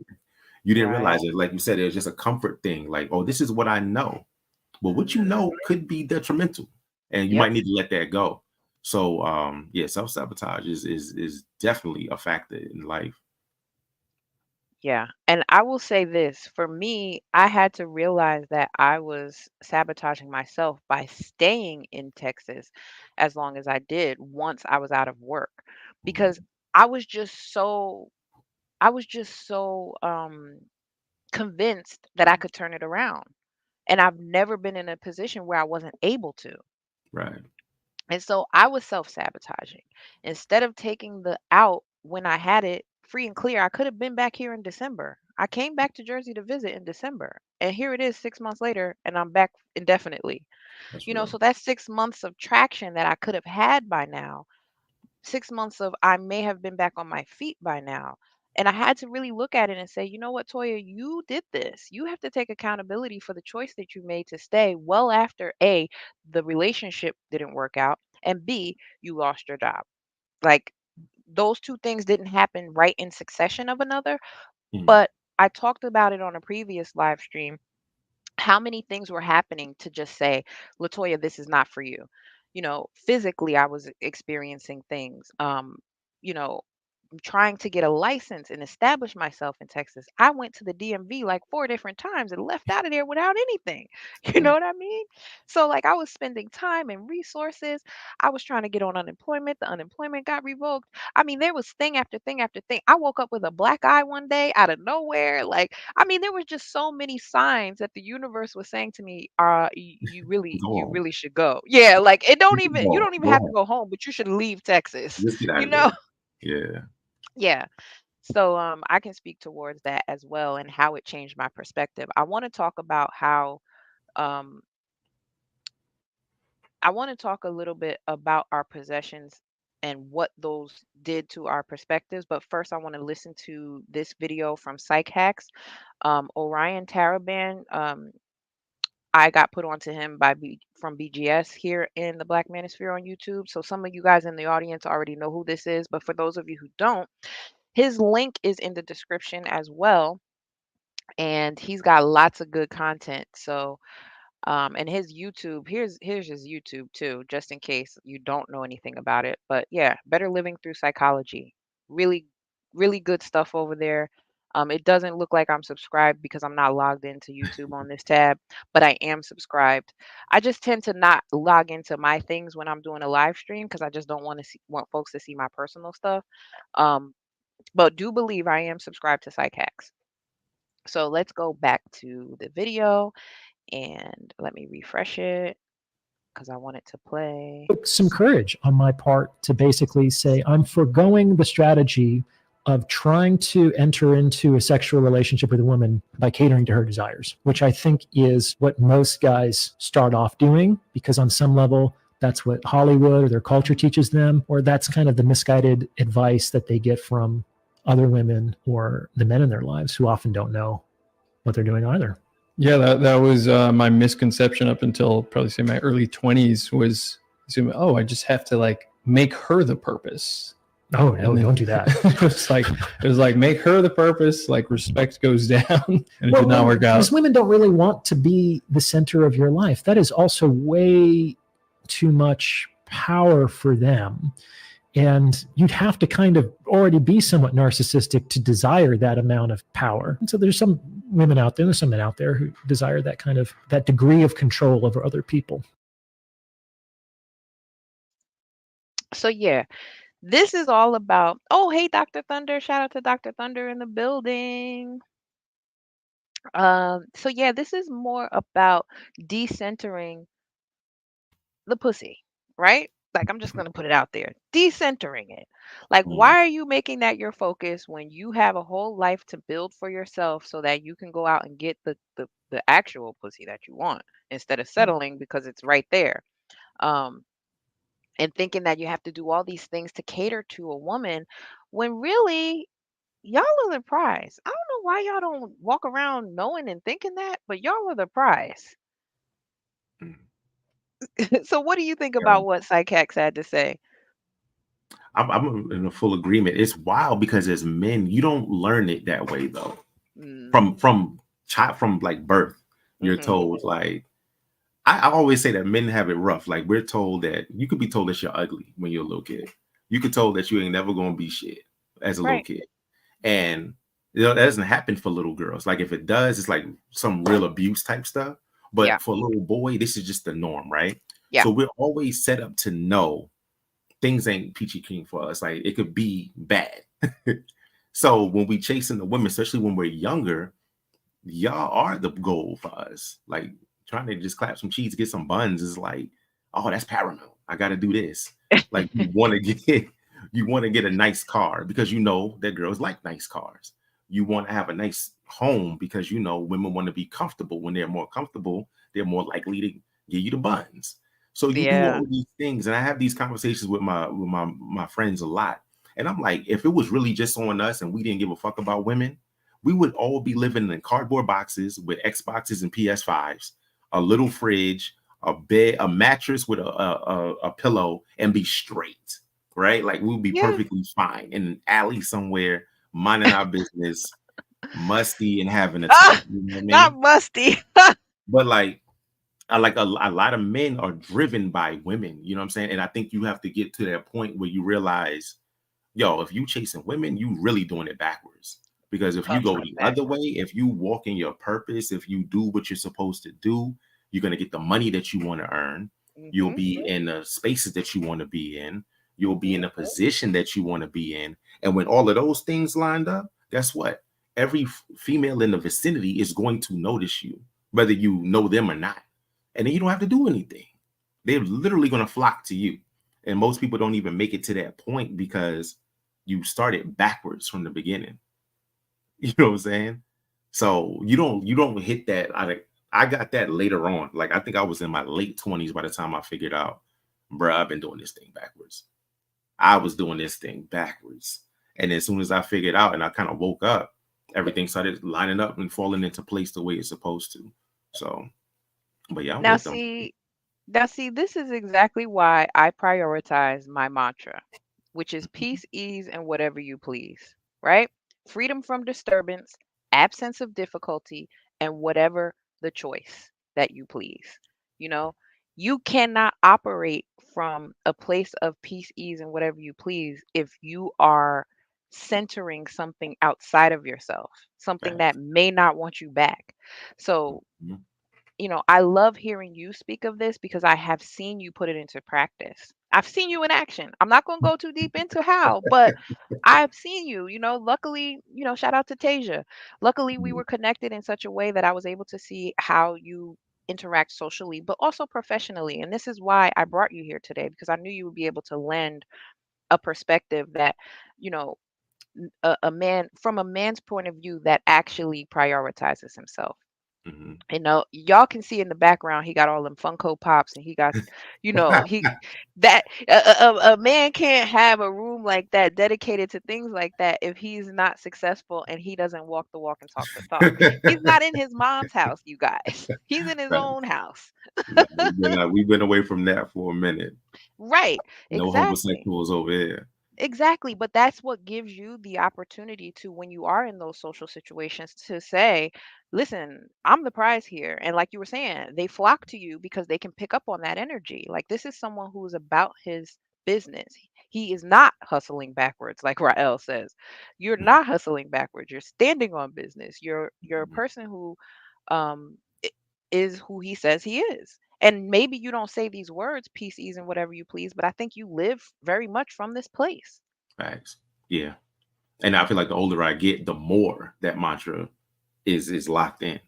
you didn't Right. realize it. Like you said, it was just a comfort thing. Like, oh, this is what I know. Well, what you know could be detrimental, and you Yep. might need to let that go. So yeah, self-sabotage is definitely a factor in life. Yeah. And I will say this, for me, I had to realize that I was sabotaging myself by staying in Texas as long as I did once I was out of work, because Mhm. I was just so I was just so convinced that I could turn it around. And I've never been in a position where I wasn't able to. Right. And so I was self-sabotaging. Instead of taking the out when I had it free and clear, I could have been back here in December. I came back to Jersey to visit in December. And here it is 6 months later, and I'm back indefinitely. That's real. So that's 6 months of traction that I could have had by now. 6 months of I may have been back on my feet by now. And I had to really look at it and say, you know what, Toya, you did this. You have to take accountability for the choice that you made to stay well after A, the relationship didn't work out, and B, you lost your job. Like those two things didn't happen right in succession of another, Mhm. but I talked about it on a previous live stream, how many things were happening to just say, Latoya, this is not for you. Physically, I was experiencing things. You know, trying to get a license and establish myself in Texas. I went to the DMV like 4 different times and left out of there without anything. You know what I mean? So like I was spending time and resources. I was trying to get on unemployment. The unemployment got revoked. I mean, there was thing after thing after thing. I woke up with a black eye one day out of nowhere. Like, I mean, there was just so many signs that the universe was saying to me, you really, Go you on. really should go. Yeah, like you don't even Go have to on. go home, but you should leave Texas. Just get out You of know? there. Yeah. Yeah. So I can speak towards that as well and how it changed my perspective. Um I want to talk a little bit about our possessions and what those did to our perspectives. But first, I want to listen to this video from Psych Hacks. Orion Taraban, I got put onto him from BGS here in the Black Manosphere on YouTube. So some of you guys in the audience already know who this is. But for those of you who don't, his link is in the description as well. And he's got lots of good content. So and his YouTube, here's his YouTube too, just in case you don't know anything about it. But yeah, Better Living Through Psychology. Really, really good stuff over there. It doesn't look like I'm subscribed because I'm not logged into YouTube on this tab, but I am subscribed. I just tend to not log into my things when I'm doing a live stream because I just don't want folks to see my personal stuff. Um, but do believe I am subscribed to Psych Hacks. So let's go back to the video and let me refresh it because I want it to play. Took some courage on my part to basically say, I'm foregoing the strategy of trying to enter into a sexual relationship with a woman by catering to her desires, which I think is what most guys start off doing, because on some level, that's what Hollywood or their culture teaches them, or that's kind of the misguided advice that they get from other women or the men in their lives who often don't know what they're doing either. Yeah, that was my misconception up until probably say my early 20s was assuming, oh, I just have to like make her the purpose. Oh no, don't do that. It was like make her the purpose, like respect goes down, and it did not work out. Because women don't really want to be the center of your life. That is also way too much power for them. And you'd have to kind of already be somewhat narcissistic to desire that amount of power. And so there's some women out there, there's some men out there who desire that degree of control over other people. So yeah, this is all about, oh, hey, Dr. Thunder, shout out to Dr. Thunder in the building. So yeah, this is more about decentering the pussy, right? Like, I'm just going to put it out there, decentering it. Like, why are you making that your focus when you have a whole life to build for yourself so that you can go out and get the actual pussy that you want instead of settling because it's right there? And thinking that you have to do all these things to cater to a woman when really y'all are the prize. I don't know why y'all don't walk around knowing and thinking that, but y'all are the prize. So what do you think about what Psych Hacks had to say? I'm in a full agreement. It's wild because as men, you don't learn it that way though. From like birth, you're told like, I always say that men have it rough. Like we're told that you could be told that you're ugly when you're a little kid. You could told that you ain't never gonna be shit as a little kid, and that doesn't happen for little girls. Like if it does, it's like some real abuse type stuff. But for a little boy, this is just the norm, right? Yeah. So we're always set up to know things ain't peachy keen for us. Like it could be bad. So when we chasing the women, especially when we're younger, y'all are the goal for us. Like trying to just clap some cheese, get some buns is like, oh, that's paramount. I got to do this. Like you want to get a nice car because you know that girls like nice cars. You want to have a nice home because you know women want to be comfortable. When they're more comfortable, they're more likely to give you the buns. So you do all these things, and I have these conversations with my friends a lot. And I'm like, if it was really just on us and we didn't give a fuck about women, we would all be living in cardboard boxes with Xboxes and PS5s, a little fridge, a bed, a mattress with a pillow, and be straight, right? Like we'll be perfectly fine in an alley somewhere, minding our business, musty and having a Ah, type. You know what I not mean? musty. But like, I like a lot of men are driven by women. You know what I'm saying? And I think you have to get to that point where you realize, yo, if you chasing women, you really doing it backwards. Because if you go the other way, if you walk in your purpose, if you do what you're supposed to do, you're going to get the money that you want to earn. You'll be in the spaces that you want to be in. You'll be in a position that you want to be in. And when all of those things lined up, guess what? Every female in the vicinity is going to notice you, whether you know them or not. And then you don't have to do anything. They're literally going to flock to you. And most people don't even make it to that point because you started backwards from the beginning. You know what I'm saying? So you don't hit that. I got that later on. Like, I think I was in my late 20s by the time I figured out, bro, I've been doing this thing backwards. I was doing this thing backwards. And as soon as I figured out and I kind of woke up, everything started lining up and falling into place the way it's supposed to. So, but yeah, I'm Now with them. see, this is exactly why I prioritize my mantra, which is peace, ease, and whatever you please, right? Freedom from disturbance, absence of difficulty, and whatever the choice that you please. You know, you cannot operate from a place of peace, ease, and whatever you please if you are centering something outside of yourself, something that may not want you back. So, Mhm. I love hearing you speak of this because I have seen you put it into practice. I've seen you in action. I'm not going to go too deep into how, but I've seen you, luckily, shout out to Tasia. Luckily, we Mhm. were connected in such a way that I was able to see how you interact socially, but also professionally. And this is why I brought you here today because I knew you would be able to lend a perspective that, you know, a man, from a man's point of view, that actually prioritizes himself. Mhm. Y'all can see in the background, he got all them Funko Pops, and he got, he that a man can't have a room like that dedicated to things like that if he's not successful and he doesn't walk the walk and talk the talk. He's not in his mom's house, you guys. He's in his own house. Nah, we've been away from that for a minute. Right. No Exactly. homosexuals over here. Exactly, but that's what gives you the opportunity to, when you are in those social situations, to say, listen, I'm the prize here. And like you were saying, they flock to you because they can pick up on that energy. Like, this is someone who is about his business. He is not hustling backwards, like Rael says. You're not hustling backwards. You're standing on business. You're a person who um is who he says he is. And maybe you don't say these words, peace, ease, and whatever you please, but I think you live very much from this place. Facts. Yeah. And I feel like the older I get, the more that mantra is locked in.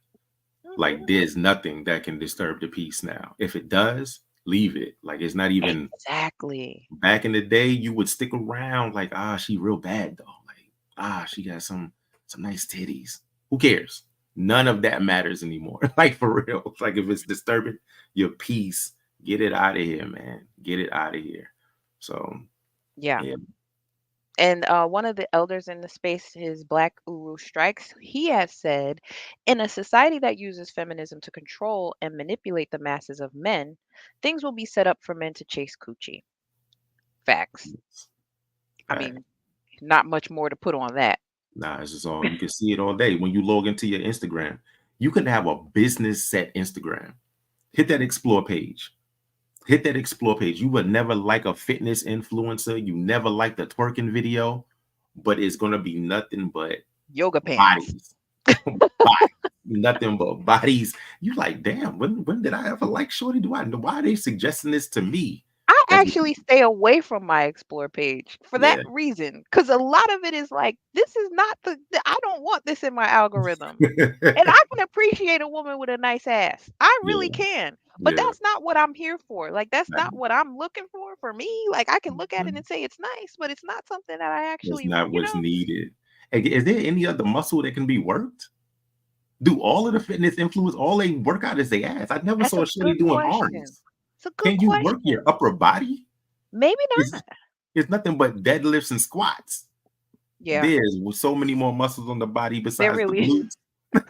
Like, there's nothing that can disturb the peace now. If it does, leave it. Like, it's not even. Exactly. Back in the day, you would stick around like, she real bad though. Like, she got some nice titties. Who cares? None of that matters anymore. Like, for real. Like, if it's disturbing your peace, get it out of here, man. Get it out of here. So Yeah. yeah. And one of the elders in the space, his Black Uru Strikes, he has said, in a society that uses feminism to control and manipulate the masses of men, things will be set up for men to chase coochie. Facts. I Right. mean, not much more to put on that. Nah, it's just all, you can see it all day. When you log into your Instagram, you can have a business set Instagram. Hit that explore page. Hit that explore page. You would never like a fitness influencer. You never like the twerking video, but it's gonna be nothing but Yoga pants. bodies. Bodies. Nothing but bodies. You like, damn, when did I ever like shorty? Do I know why are they suggesting this to me? I As actually stay away from my explore page for that yeah. reason, because a lot of it is like, this is not I don't want this in my algorithm. And I can appreciate a woman with a nice ass. I really Yeah. can. But Yeah. that's not what I'm here for. Like, that's Right. not what I'm looking for me. Like, I can look at it Mhm. and say it's nice, but it's not something that I That's actually, not what's needed. Is there any other muscle that can be worked? Do all of the fitness influence, all they work out is they ass? I never that's saw a a shorty good doing question. arms. It's a good Can you work question. your upper body? Maybe not. It's nothing but deadlifts and squats. Yeah, There's so many more muscles on the body there besides the really is. glutes.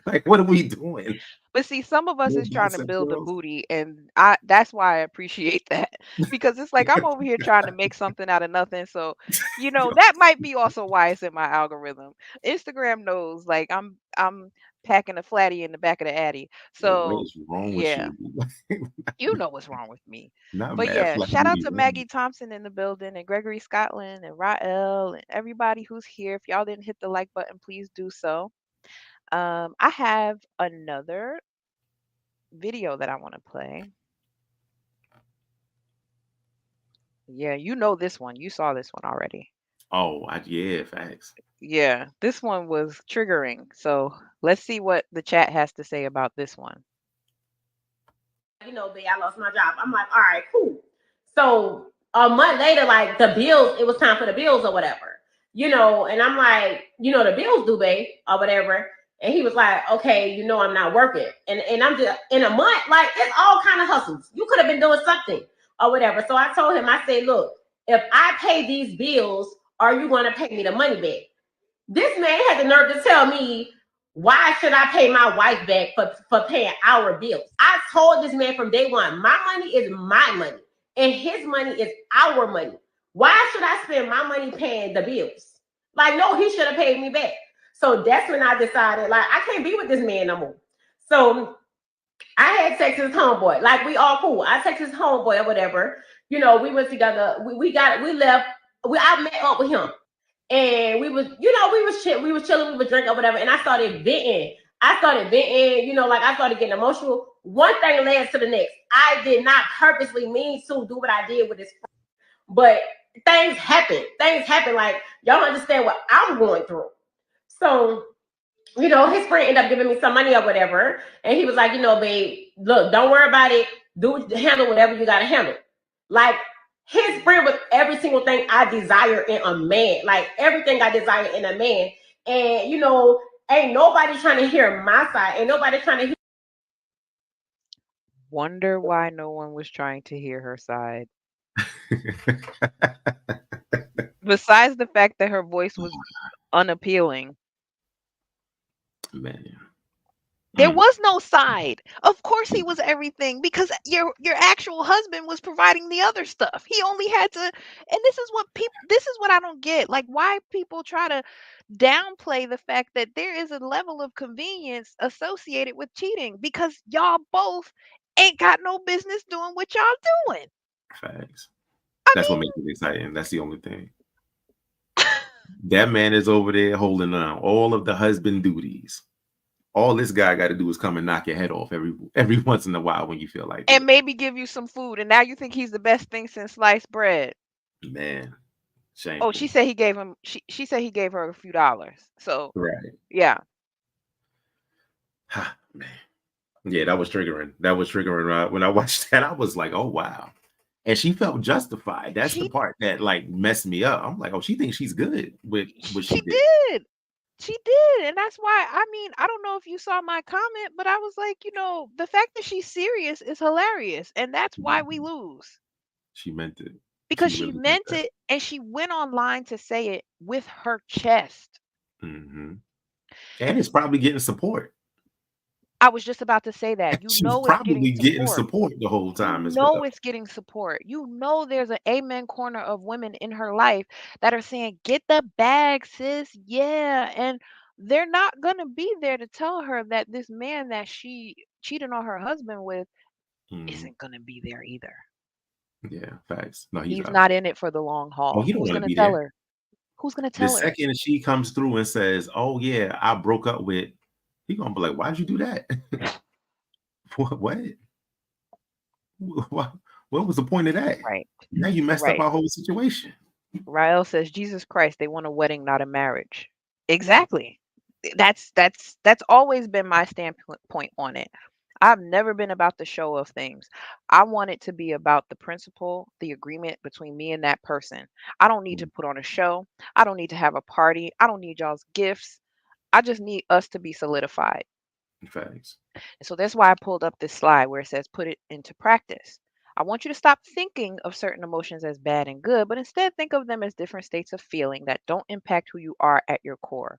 Like, what are we doing? But see, some of us No is trying to bicep build a curls? booty, and that's why I appreciate that because it's like I'm over here trying to make something out of nothing. So, Yo, that might be also why it's in my algorithm. Instagram knows like I'm packing a flatty in the back of the Addy. what So, is wrong with yeah, you? you know what's wrong with me. Not But mad yeah, flat shout out booty to woman. Maggie Thompson in the building and Gregory Scotland and Rael and everybody who's here. If y'all didn't hit the like button, please do so. I have another video that I want to play. Yeah, you know this one. You saw this one already. Oh, yeah, facts. Yeah, this one was triggering. So let's see what the chat has to say about this one. Babe, I lost my job. I'm like, all right, cool. So a month later, like the bills, it was time for the bills or whatever, and I'm like, the bills due, babe, or whatever. And he was like, okay, I'm not working. And I'm just in a month, like it's all kind of hustles. You could have been doing something or whatever. So I told him, I said, look, if I pay these bills, are you going to pay me the money back? This man had the nerve to tell me, why should I pay my wife back for paying our bills? I told this man from day one, my money is my money and his money is our money. Why should I spend my money paying the bills? Like, no, he should have paid me back. So that's when I decided, like, I can't be with this man no more. So I had sex with his homeboy. Like, we all cool. I texted his homeboy or whatever. We went together. We left. I met up with him. And we was chilling, we was drinking or whatever. And I started venting. Like I started getting emotional. One thing led to the next. I did not purposely mean to do what I did with this, but things happen. Like, y'all understand what I'm going through. So, his friend ended up giving me some money or whatever. And he was like, babe, look, don't worry about it. Handle whatever you gotta handle. Like, his friend was every single thing I desire in a man. Like, everything I desire in a man. And, ain't nobody trying to hear my side. Ain't nobody trying to hear. Wonder why no one was trying to hear her side. Besides the fact that her voice was unappealing. Man. There was no side. Of course he was everything because your actual husband was providing the other stuff. He only had to, and this is what I don't get. Like, why people try to downplay the fact that there is a level of convenience associated with cheating because y'all both ain't got no business doing what y'all doing. Facts. I That's what mean, makes it exciting. That's the only thing. That man is over there holding on all of the husband duties. All this guy got to do is come and knock your head off every once in a while when you feel like and it. maybe give you some food, and now you think he's the best thing since sliced bread. Man, Oh, shameful. she said he gave him. She said he gave her a few dollars. So Right. yeah. Man. Yeah, that was triggering. Right? When I watched that, I was like, oh, wow. And she felt justified. That's the part that like messed me up. I'm like, oh, she thinks she's good with what she did. She did. And that's why, I mean, I don't know if you saw my comment, but I was like, the fact that she's serious is hilarious. And that's why we lose. She meant it. Because She she really meant meant it and she went online to say it with her chest. Mm-hmm. And it's probably getting support. I was just about to say that. She was It's getting probably getting support. support the whole time as well. It's getting support. There's an amen corner of women in her life that are saying, get the bag, sis. Yeah. And they're not going to be there to tell her that this man that she cheated on her husband with isn't going to be there either. Yeah, facts. No, he's not in it for the long Oh, haul. he don't Who's want going to to be tell there. her? Who's going to The tell her? second she comes through and says, oh, yeah, I broke up with, he going to be like, why'd you do that? What? What was the point of that? Right. Now you messed up our whole situation. Rael says, Jesus Christ, they want a wedding, not a marriage. Exactly. That's always been my standpoint on it. I've never been about the show of things. I want it to be about the principle, the agreement between me and that person. I don't need to put on a show. I don't need to have a party. I don't need y'all's gifts. I just need us to be solidified. Facts. And so that's why I pulled up this slide where it says put it into practice. I want you to stop thinking of certain emotions as bad and good, but instead think of them as different states of feeling that don't impact who you are at your core.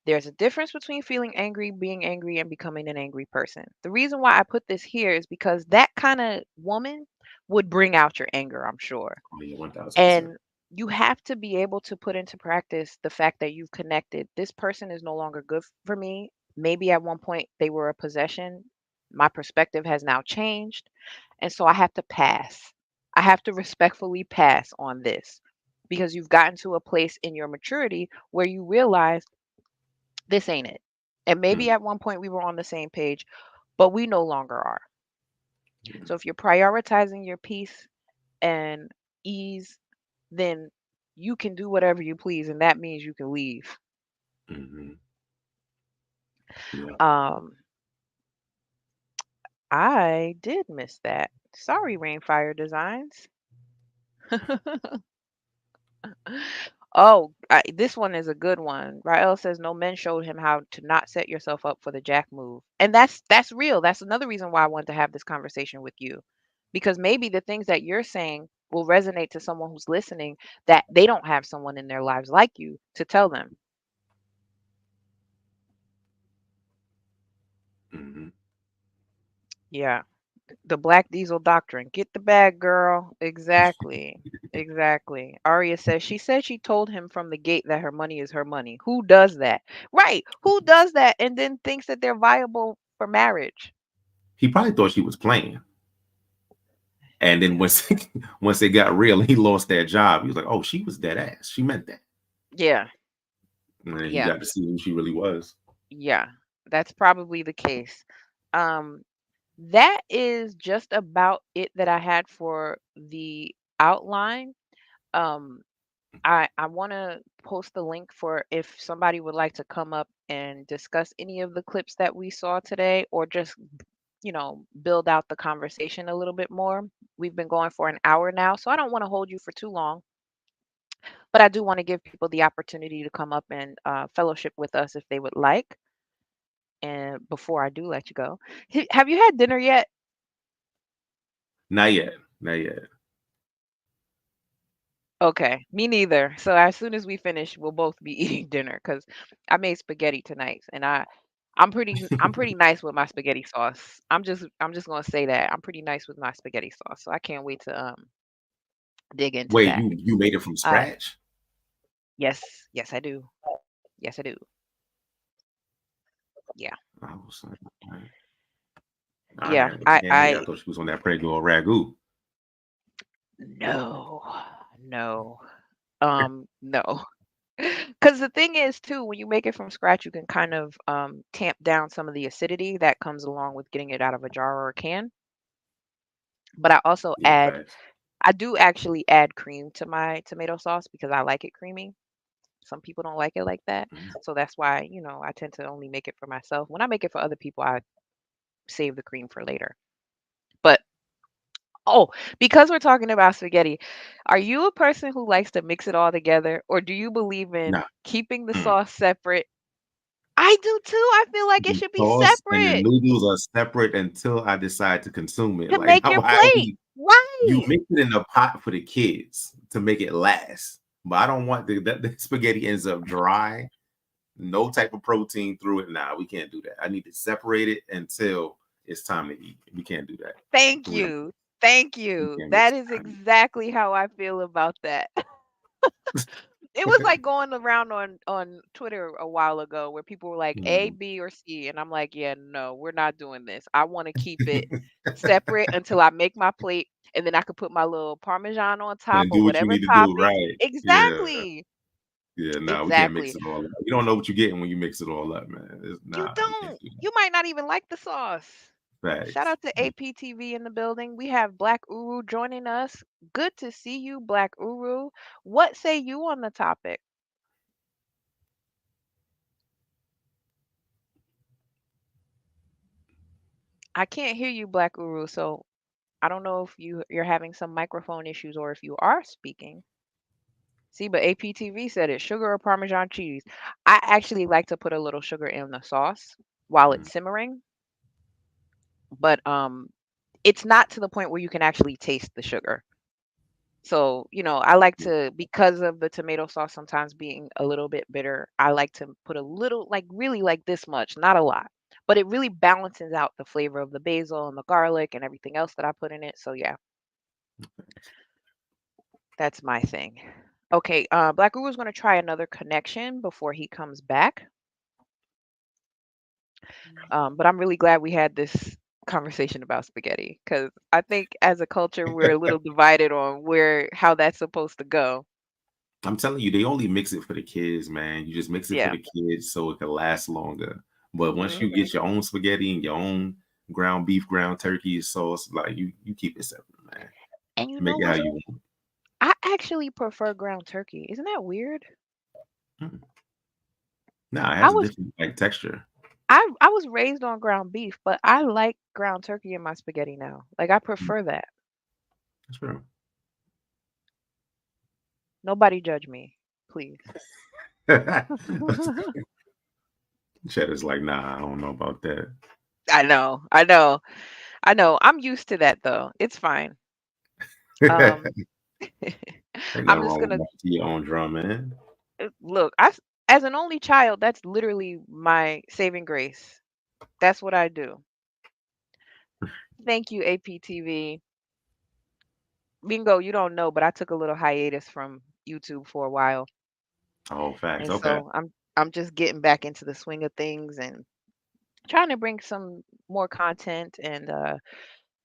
There's a difference between feeling angry, being angry, and becoming an angry person. The reason why I put this here is because that kind of woman would bring out your anger, I'm sure. Oh, yeah, 1000%. And you have to be able to put into practice the fact that you've connected. This person is no longer good for me. Maybe at one point they were a possession. My perspective has now changed. And so I have to pass. I have to respectfully pass on this because you've gotten to a place in your maturity where you realize this ain't it. And maybe Mm, at one point we were on the same page, but we no longer are. yeah. So if you're prioritizing your peace and ease, then you can do whatever you please, and that means you can leave. Hmm. Yeah. Um, I did miss that. Sorry, Rainfire Designs. Oh, this one is a good one. Rael says no men showed him how to not set yourself up for the jack move. And that's real. That's another reason why I wanted to have this conversation with you. Because maybe the things that you're saying will resonate to someone who's listening that they don't have someone in their lives like you to tell them. Hmm. Yeah. The Black Diesel doctrine. Get the bag, girl. Exactly. Exactly. Arya says she said she told him from the gate that her money is her money. Who does that? Right. Who does that and then thinks that they're viable for marriage? He probably thought she was playing. And then Yeah. once it got real and he lost that job, he was like, oh, she was dead ass. She meant that. Yeah. And then he Yeah. got to see who she really was. Yeah. That's probably the case. Um that is just about it that I had for the outline. Um I want to post the link for if somebody would like to come up and discuss any of the clips that we saw today or just, build out the conversation a little bit more. We've been going for an hour now, so I don't want to hold you for too long, but I do want to give people the opportunity to come up and fellowship with us if they would like. And before I do let you go, have you had dinner yet? Not yet. Not yet. Okay, me neither. So as soon as we finish, we'll both be eating dinner because I made spaghetti tonight, and I'm pretty nice with my spaghetti sauce. I'm just gonna say that I'm pretty nice with my spaghetti sauce. So I can't wait to dig into Wait, that. you made it from Uh, scratch? yes, yes I do. Yes I do. Yeah, I was like, all yeah. right, but I damn, hey, I I thought she was on that Prego ragu. no, no, no. Because the thing is, too, when you make it from scratch, you can kind of tamp down some of the acidity that comes along with getting it out of a jar or a can. But Yeah, facts. I do actually add cream to my tomato sauce because I like it creamy. Some people don't like it like that. Mhm. So that's why, I tend to only make it for myself. When I make it for other people, I save the cream for later. But oh, because we're talking about spaghetti, are you a person who likes to mix it all together, or do you believe in Nah. keeping the Mm. sauce separate? I do too. I feel like it The should be sauce and the separate noodles are separate until I decide to consume it. to Like, make your why are plate. we? You Right. mix it in a pot for the kids to make it last, but I don't want the spaghetti ends up dry, no type of protein through it. Nah, we can't do that. I need to separate it until it's time to eat. We can't do that. Thank We don't. you. Thank We you. can't mix That it. is exactly how I feel about that. It was like going around on Twitter a while ago where people were like A, Mhm. B, or C, and I'm like, yeah, no, we're not doing this. I want to keep it separate until I make my plate, and then I could put my little Parmesan on top And or do what you whatever need to do, toppings. right? Yeah, Exactly. yeah. No, we can't mix Exactly. it all up. You don't know what you're getting when you mix it all up, man. You Nah, we can't don't. do You might not even like the sauce. that. Shout Facts. out to APTV in the building. We have Black Uru joining us. Good to see you, Black Uru. What say you on the topic? I can't hear you, Black Uru, so I don't know if you're having some microphone issues or if you are speaking. See, but APTV said it, sugar or Parmesan cheese. I actually like to put a little sugar in the sauce while Mhm. it's simmering, but it's not to the point where you can actually taste the sugar. So, I like to, because of the tomato sauce sometimes being a little bit bitter, I like to put a little, like really like this much, not a lot. But it really balances out the flavor of the basil and the garlic and everything else that I put in it. So yeah, that's my thing. Okay, Black Uru's going to try another connection before he comes back. But I'm really glad we had this conversation about spaghetti because I think as a culture we're a little divided on how that's supposed to go. I'm telling you, they only mix it for the kids, man. You just mix it for Yeah. the kids so it can last longer. But once you Hmm. get your own spaghetti and your own ground beef, ground turkey sauce, like you keep it separate, man. And you know Make it how what? you want. I actually prefer ground turkey. Isn't that weird? Mm. Nah, it I has a was different like texture. I was raised on ground beef, but I like ground turkey in my spaghetti now. Like I Mm, prefer that. that's true. Nobody judge me, please. Cheddar's like, nah, I don't know about that. I know. I know. I know. I'm used to that though. It's fine. Um Ain't I'm nothing just wrong with gonna marching to your own drum, man. look, as an only child, that's literally my saving grace. That's what I do. Thank you, APTV. Bingo, you don't know, but I took a little hiatus from YouTube for a while. Oh, facts. And Okay. so I'm just getting back into the swing of things and trying to bring some more content and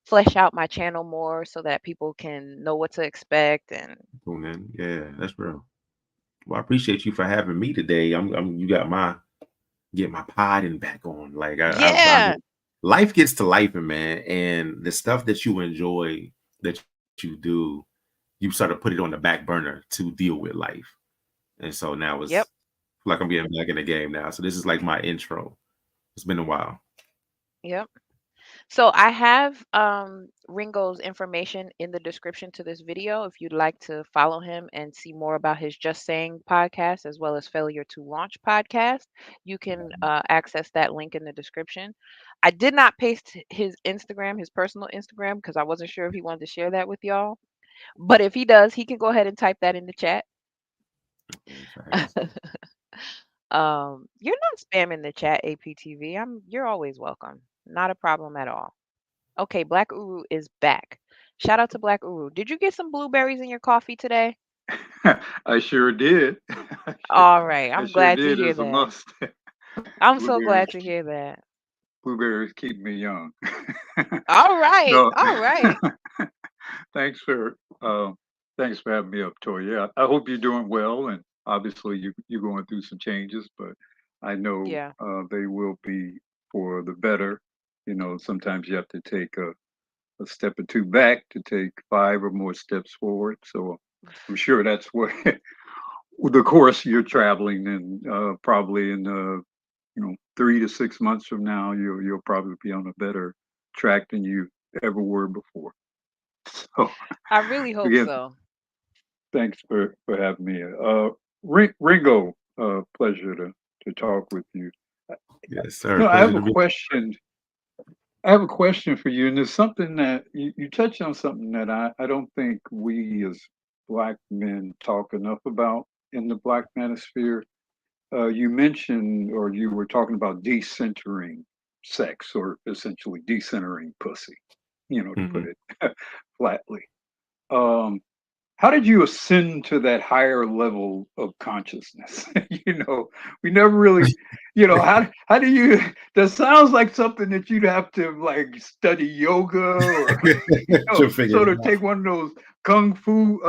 flesh out my channel more so that people can know what to expect and Cool, man. Yeah, that's real. Well, I appreciate you for having me today. You got get my podding back on. Like yeah. life gets to life, man, and the stuff that you enjoy that you do, you sort of put it on the back burner to deal with life. And so now Yep. it's like I'm getting back in the game now. So this is like my intro. It's been a while. Yep. So I have Ringo's information in the description to this video if you'd like to follow him and see more about his Just Saying podcast as well as Failure to Launch podcast. You can access that link in the description. I did not paste his Instagram, his personal Instagram, because I wasn't sure if he wanted to share that with y'all. But if he does, he can go ahead and type that in the chat. Yeah, facts. You're not spamming the chat, APTV. You're always welcome. Not a problem at all. Okay, Black Uru is back. Shout out to Black Uru. Did you get some blueberries in your coffee today? I sure did. All right. I I'm sure glad to did. hear It's a that. must. I'm so Blueberries, glad to hear that. blueberries keep me young. All right. No, All right. thanks for uh, thanks for having me up, Tori. Yeah, I hope you're doing well, and obviously you're going through some changes, but I know Yeah. they will be for the better. You know, sometimes you have to take a step or two back to take 5 or more steps forward. So I'm sure that's what the course you're traveling in. Probably in 3 to 6 months from now, you'll probably be on a better track than you ever were before. So I really hope again, so. thanks for having me. Ringo, pleasure to talk with you. Yes, You sir. know, I have Pleasure a to be. question. I have a question for you, and it's something that you touched on something that I don't think we as Black men talk enough about in the Black manosphere. You mentioned, or you were talking about decentering sex, or essentially decentering pussy, to put Mhm. it flatly. Um, how did you ascend to that higher level of consciousness? We never really, how do you, that sounds like something that you'd have to like study yoga or, To figure sort it of out. take one of those kung fu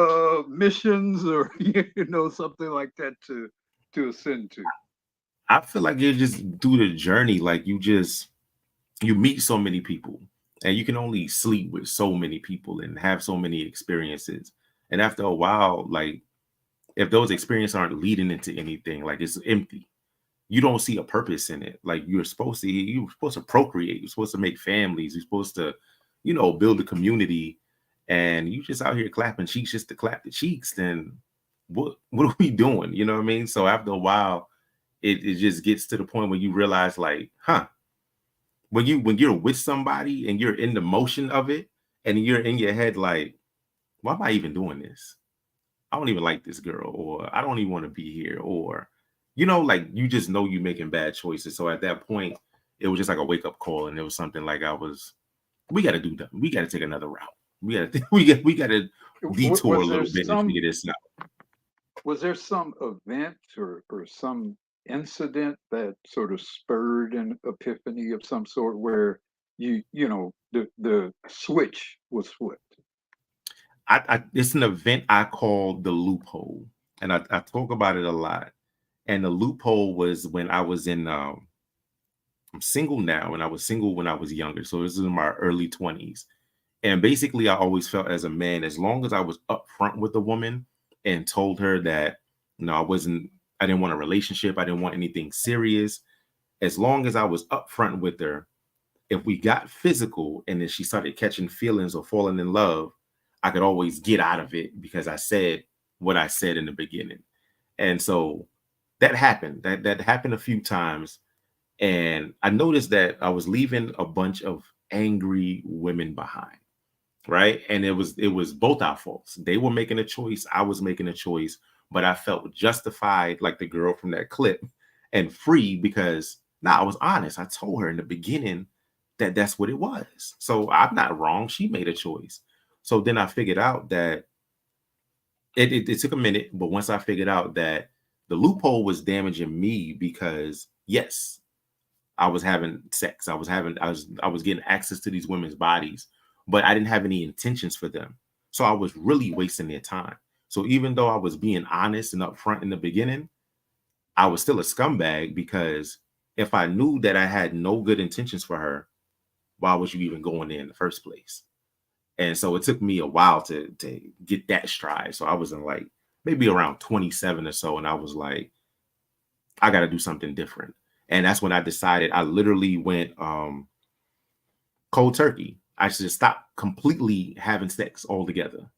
missions or, something like that to ascend to. I feel like you just do the journey. Like you meet so many people and you can only sleep with so many people and have so many experiences. And after a while, like if those experiences aren't leading into anything, like it's empty. You don't see a purpose in it. Like you're supposed to procreate. You're supposed to make families. You're supposed to, build a community. And you just out here clapping cheeks just to clap the cheeks. Then what are we doing? You know what I mean? So after a while, it just gets to the point where you realize, like, when you're with somebody and you're in the motion of it, and you're in your head like, why am I even doing this? I don't even like this girl, or I don't even want to be here, or like you just know you're making bad choices. So at that point, it was just like a wake up call, and it was something like we got to do that. We got to take another route. We got to we got to detour a Was there little bit and some figure this out. was there some event or some incident that sort of spurred an epiphany of some sort where the switch was flipped? It's an event I call the loophole, and I talk about it a lot. And the loophole was when I was in. I'm single now, and I was single when I was younger, so this is in my early 20s. And basically, I always felt as a man, as long as I was upfront with a woman and told her that, I didn't want a relationship, I didn't want anything serious. As long as I was upfront with her, if we got physical and then she started catching feelings or falling in love, I could always get out of it because I said what I said in the beginning. And so that happened. That happened a few times. And I noticed that I was leaving a bunch of angry women behind. Right. And it was both our faults. They were making a choice. I was making a choice, but I felt justified, like the girl from that clip, and free because I was honest. I told her in the beginning that that's what it was. So I'm not wrong. She made a choice. So then I figured out that it took a minute, but once I figured out that the loophole was damaging me because yes, I was having sex. I was getting access to these women's bodies, but I didn't have any intentions for them. So I was really wasting their time. So even though I was being honest and upfront in the beginning, I was still a scumbag because if I knew that I had no good intentions for her, why was you even going there in the first place? And so it took me a while to get that stride. So I was in like maybe around 27 or so, and I was like, I got to do something different. And that's when I decided I literally went cold turkey. I should stop completely having sex altogether.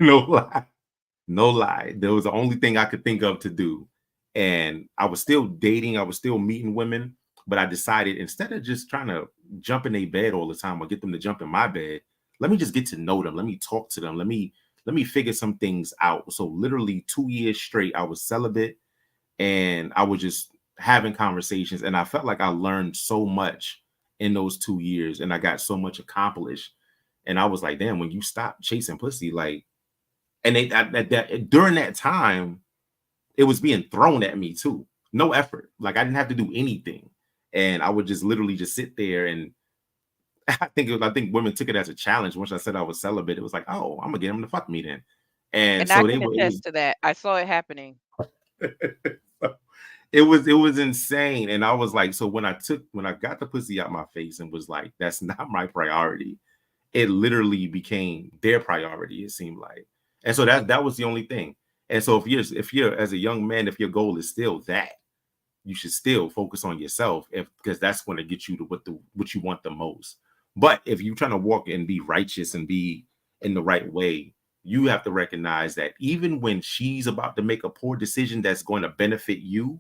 No lie. No lie. That was the only thing I could think of to do. And I was still dating. I was still meeting women. But I decided instead of just trying to jump in their bed all the time or get them to jump in my bed, let me just get to know them. Let me talk to them. Let me figure some things out. So literally 2 years straight, I was celibate and I was just having conversations. And I felt like I learned so much in those 2 years and I got so much accomplished. And I was like, damn, when you stop chasing pussy, like, and during that time, it was being thrown at me too. No effort. Like I didn't have to do anything. And I would just literally just sit there. And I think women took it as a challenge. Once I said I was celibate, it was like, oh, I'm gonna get them to fuck me then. And And I so can attest to that. I saw it happening. it was insane. And I was like, so when I got the pussy out my face and was like, that's not my priority, it literally became their priority, it seemed like. And so that was the only thing. And so if you're as a young man, if your goal is still that, you should still focus on yourself because that's going to get you to what you want the most. But if you're trying to walk and be righteous and be in the right way, you have to recognize that even when she's about to make a poor decision that's going to benefit you,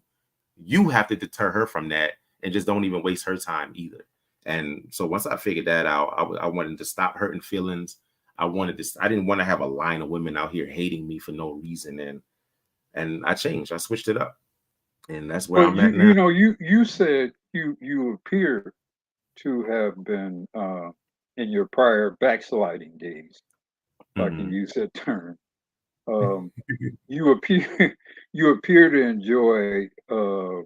you have to deter her from that and just don't even waste her time either. And so once I figured that out, I wanted to stop hurting feelings. I didn't want to have a line of women out here hating me for no reason. And I changed. I switched it up. And that's where But I'm at now. you said you appear to have been in your prior backsliding days, if I can use that term. You appear you appear to enjoy a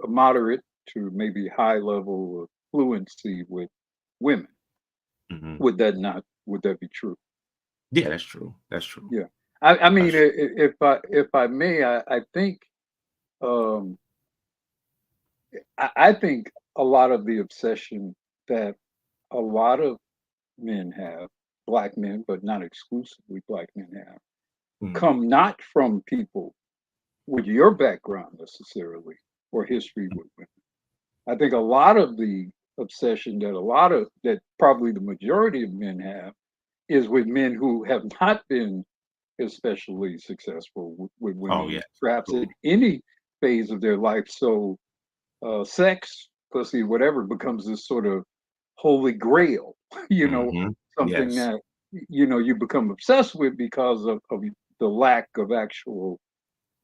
moderate to maybe high level of fluency with women. Would that be true? Yeah, that's true. That's true. Yeah. I mean, if I may, I think I think a lot of the obsession that a lot of men have, black men, but not exclusively black men have, come not from people with your background necessarily or history with women. I think a lot of the obsession that probably the majority of men have is with men who have not been especially successful with women, Oh yeah, perhaps cool. at any phase of their life. So sex, pussy, whatever becomes this sort of holy grail, something Yes. that you become obsessed with because of the lack of actual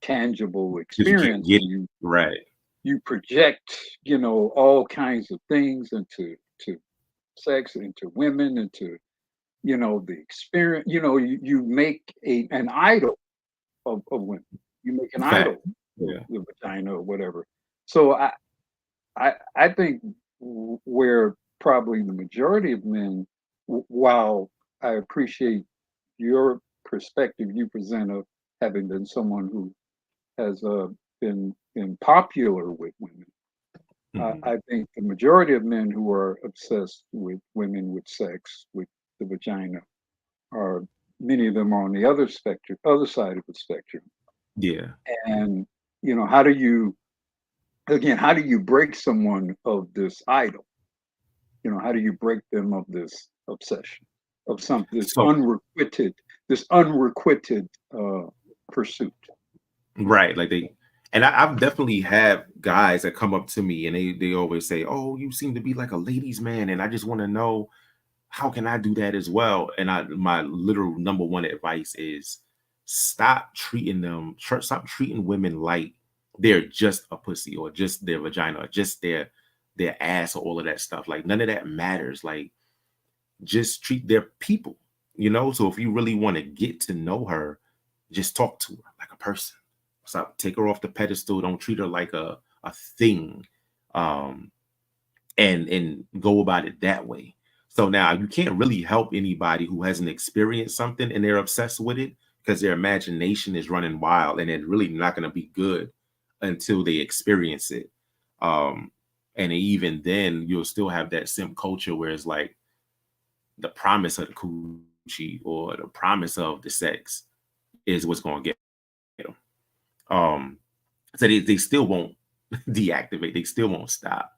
tangible 'Cause you can't experience, get and it. Right. you project, all kinds of things into sex, into women, into the experience. You make an idol of women. You make an idol Fact. of Yeah. the vagina or whatever. So I think where probably the majority of men, while I appreciate your perspective you present of having been someone who has been popular with women, Mhm. I think the majority of men who are obsessed with women, with sex, with the vagina, are many of them are on the other side of the spectrum. Yeah. And how do you break someone of this idol? How do you break them of this obsession, of this So unrequited pursuit? right, like I've definitely have guys that come up to me and they always say, "Oh, you seem to be like a ladies' man, and I just want to know how can I do that as well?" And my literal number one advice is stop treating women like they're just a pussy or just their vagina or just their ass or all of that stuff. Like none of that matters. Like just treat their people. So if you really want to get to know her, just talk to her like a person. Stop, take her off the pedestal. Don't treat her like a thing. Um, and go about it that way. So now you can't really help anybody who hasn't experienced something and they're obsessed with it because their imagination is running wild and it's really not going to be good until they experience it. Um, and even then, you'll still have that simp culture where it's like the promise of the coochie or the promise of the sex is what's going to get them. So they still won't deactivate. They still won't stop.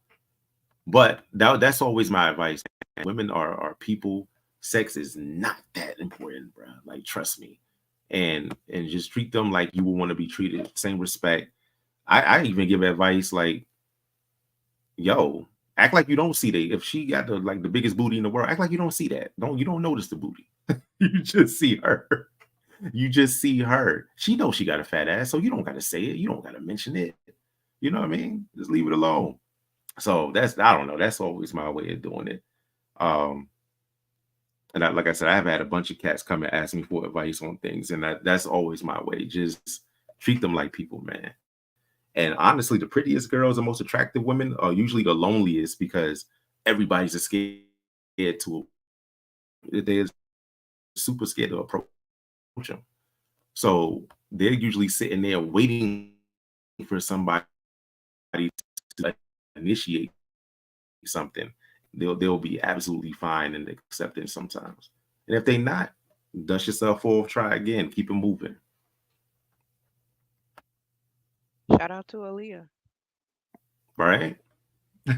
But that's always my advice. Women are people. Sex is not that important, bro. Like trust me, and just treat them like you would want to be treated. Same respect. I even give advice like, yo, act like you don't see that. If she got the biggest booty in the world, act like you don't see that. You don't notice the booty. You just see her. You just see her. She knows she got a fat ass, so you don't got to say it. You don't got to mention it. You know what I mean? Just leave it alone. So I don't know. That's always my way of doing it. Um, and like I said, I've had a bunch of cats come and ask me for advice on things, and that's always my way. Just treat them like people, man. And honestly, the prettiest girls, the most attractive women are usually the loneliest because everybody's scared to. They're super scared to approach them. So they're usually sitting there waiting for somebody to initiate something. They'll be absolutely fine and accepting sometimes. And if they not, dust yourself off, try again, keep it moving. Shout out to Aaliyah. Right? Yeah,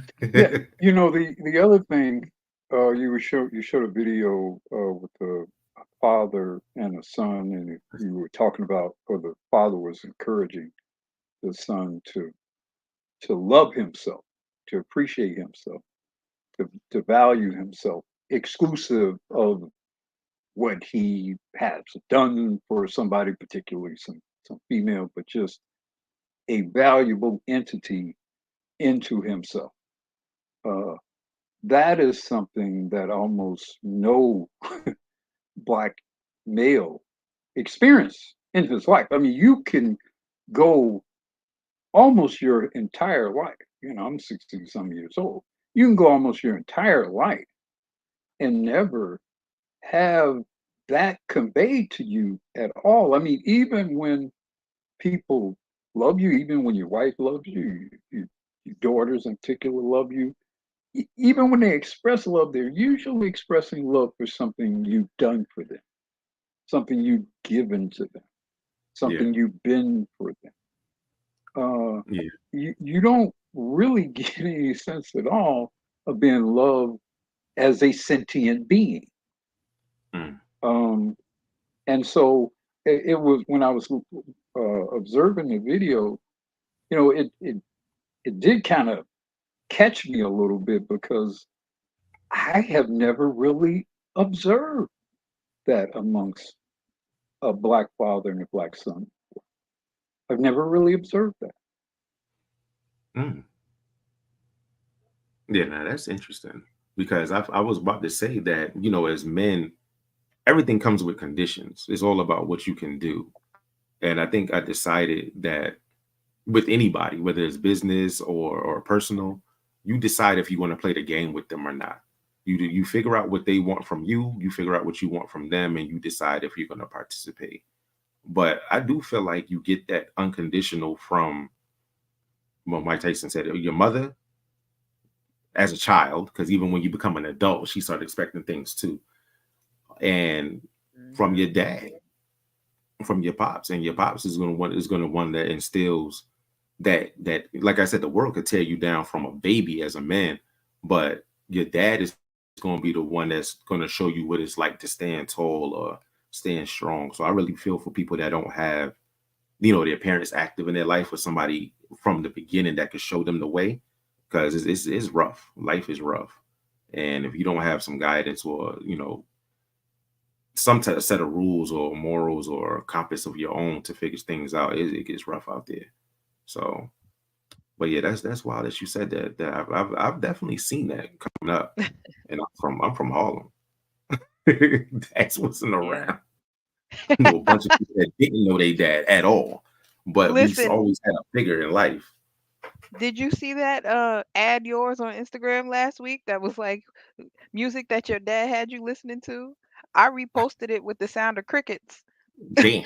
the other thing, you showed a video with a father and a son, and you were talking about, or the father was encouraging the son to love himself, to appreciate himself, to value himself, exclusive of what he has done for somebody, particularly some female, but just a valuable entity into himself. Uh, that is something that almost no black male experience in his life. I mean, you can go almost your entire life. I'm 60 some years old. You can go almost your entire life and never have that conveyed to you at all. I mean, even when people love you, even when your wife loves you, your daughters in particular love you, even when they express love, they're usually expressing love for something you've done for them, something you've given to them, Yeah. something you've been for them. Yeah. You don't really get any sense at all of being loved as a sentient being. Mm. And so it was when I was observing the video, it did kind of catch me a little bit because I have never really observed that amongst a black father and a black son. I've never really observed that. Mm. Yeah, now that's interesting because I was about to say that, as men, everything comes with conditions. It's all about what you can do. And I think I decided that with anybody, whether it's business or personal, you decide if you want to play the game with them or not. You figure out what they want from you, you figure out what you want from them, and you decide if you're going to participate. But I do feel like you get that unconditional from what Mike Tyson said, your mother as a child, because even when you become an adult, she started expecting things too. And from your dad, from your pops, and your pops is going to one that instills that like I said, the world could tear you down from a baby as a man, but your dad is going to be the one that's going to show you what it's like to stand tall or stand strong. So I really feel for people that don't have, their parents active in their life or somebody from the beginning that could show them the way, because it's rough. Life is rough. And if you don't have some guidance or, some set of rules or morals or compass of your own to figure things out, it gets rough out there. So, but yeah, that's wild that you said that. I've definitely seen that coming up, and I'm from Harlem. That's what's in Yeah. around. A bunch of people that didn't know their dad at all, but we Listen, always had a figure in life. did you see that ad yours on Instagram last week that was like music that your dad had you listening to? I reposted it with the sound of crickets. Damn.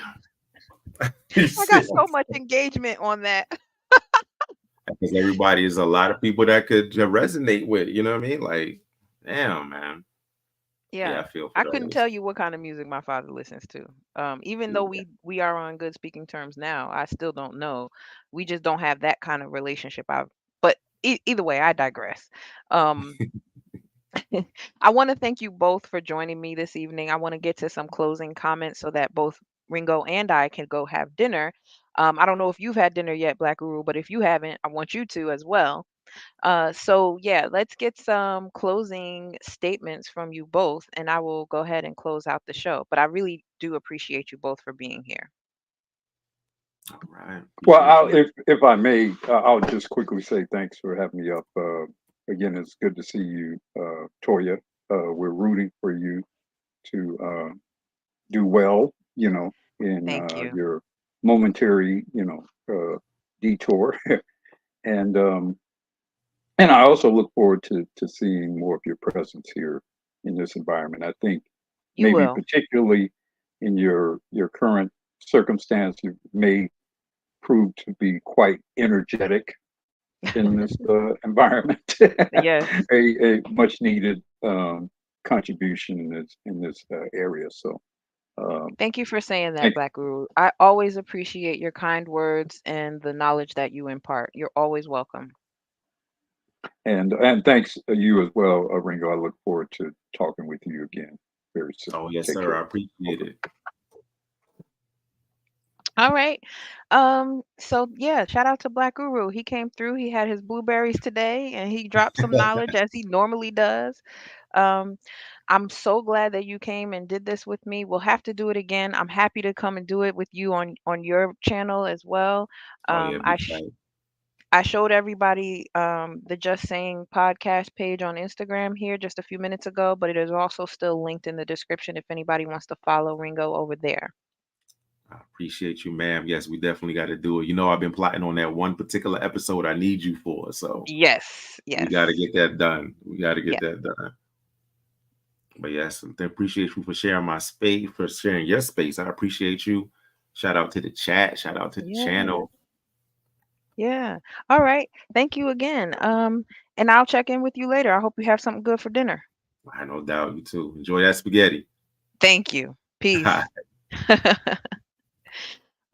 I got so much engagement on that. Because everybody is a lot of people that could resonate with, you know what I mean? Like, damn, man. Yeah, Yeah. I feel for I couldn't those. tell you what kind of music my father listens to. Even though Yeah. we are on good speaking terms now, I still don't know. We just don't have that kind of relationship. But either way, I digress. Um, I want to thank you both for joining me this evening. I want to get to some closing comments so that both Ringo and I can go have dinner. I don't know if you've had dinner yet, Black Guru, but if you haven't, I want you to as well. So yeah, let's get some closing statements from you both, and I will go ahead and close out the show. But I really do appreciate you both for being here. All right. Well, Appreciate you. if I may, I'll just quickly say thanks for having me up. Again, it's good to see you, Toya. We're rooting for you to do well, in Thank you. your momentary, detour. and and I also look forward to seeing more of your presence here in this environment. I think You maybe will. particularly in your current circumstance, you may prove to be quite energetic in this environment. Yes. A much needed contribution in this area. So Thank you for saying that, thank Black Guru. I always appreciate your kind words and the knowledge that you impart. You're always welcome. and thanks you as well, Ringo. I look forward to talking with you again very soon. Oh, yes, Take sir. I care. appreciate it. All right. So yeah, shout out to Black Guru. He came through. He had his blueberries today and he dropped some knowledge as he normally does. Um, I'm so glad that you came and did this with me. We'll have to do it again. I'm happy to come and do it with you on your channel as well. Oh, yeah, I be tight. I showed everybody the Just Saying podcast page on Instagram here just a few minutes ago, but it is also still linked in the description if anybody wants to follow Ringo over there. I appreciate you, ma'am. Yes, we definitely got to do it. I've been plotting on that one particular episode I need you for. So Yes, we yes, got to get that done. We got to yeah. get that done. But yes, I appreciate you for sharing my space, for sharing your space. I appreciate you. Shout out to the chat. Shout out to the Yeah. channel. Yeah. All right. Thank you again. And I'll check in with you later. I hope you have something good for dinner. I no doubt you too. Enjoy that spaghetti. Thank you. Peace.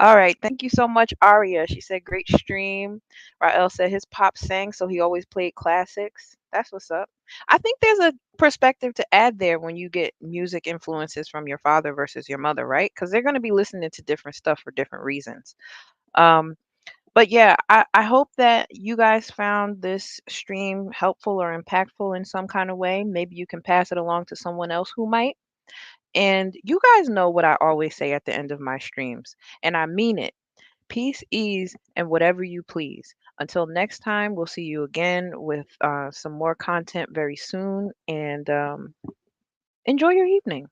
All right. Thank you so much, Aria. She said great stream. Rael said his pop sang, so he always played classics. That's what's up. I think there's a perspective to add there when you get music influences from your father versus your mother, right? Because they're going to be listening to different stuff for different reasons. Um, But yeah, I hope that you guys found this stream helpful or impactful in some kind of way. Maybe you can pass it along to someone else who might. And you guys know what I always say at the end of my streams, and I mean it. Peace, ease, and whatever you please. Until next time, we'll see you again with some more content very soon. And enjoy your evening.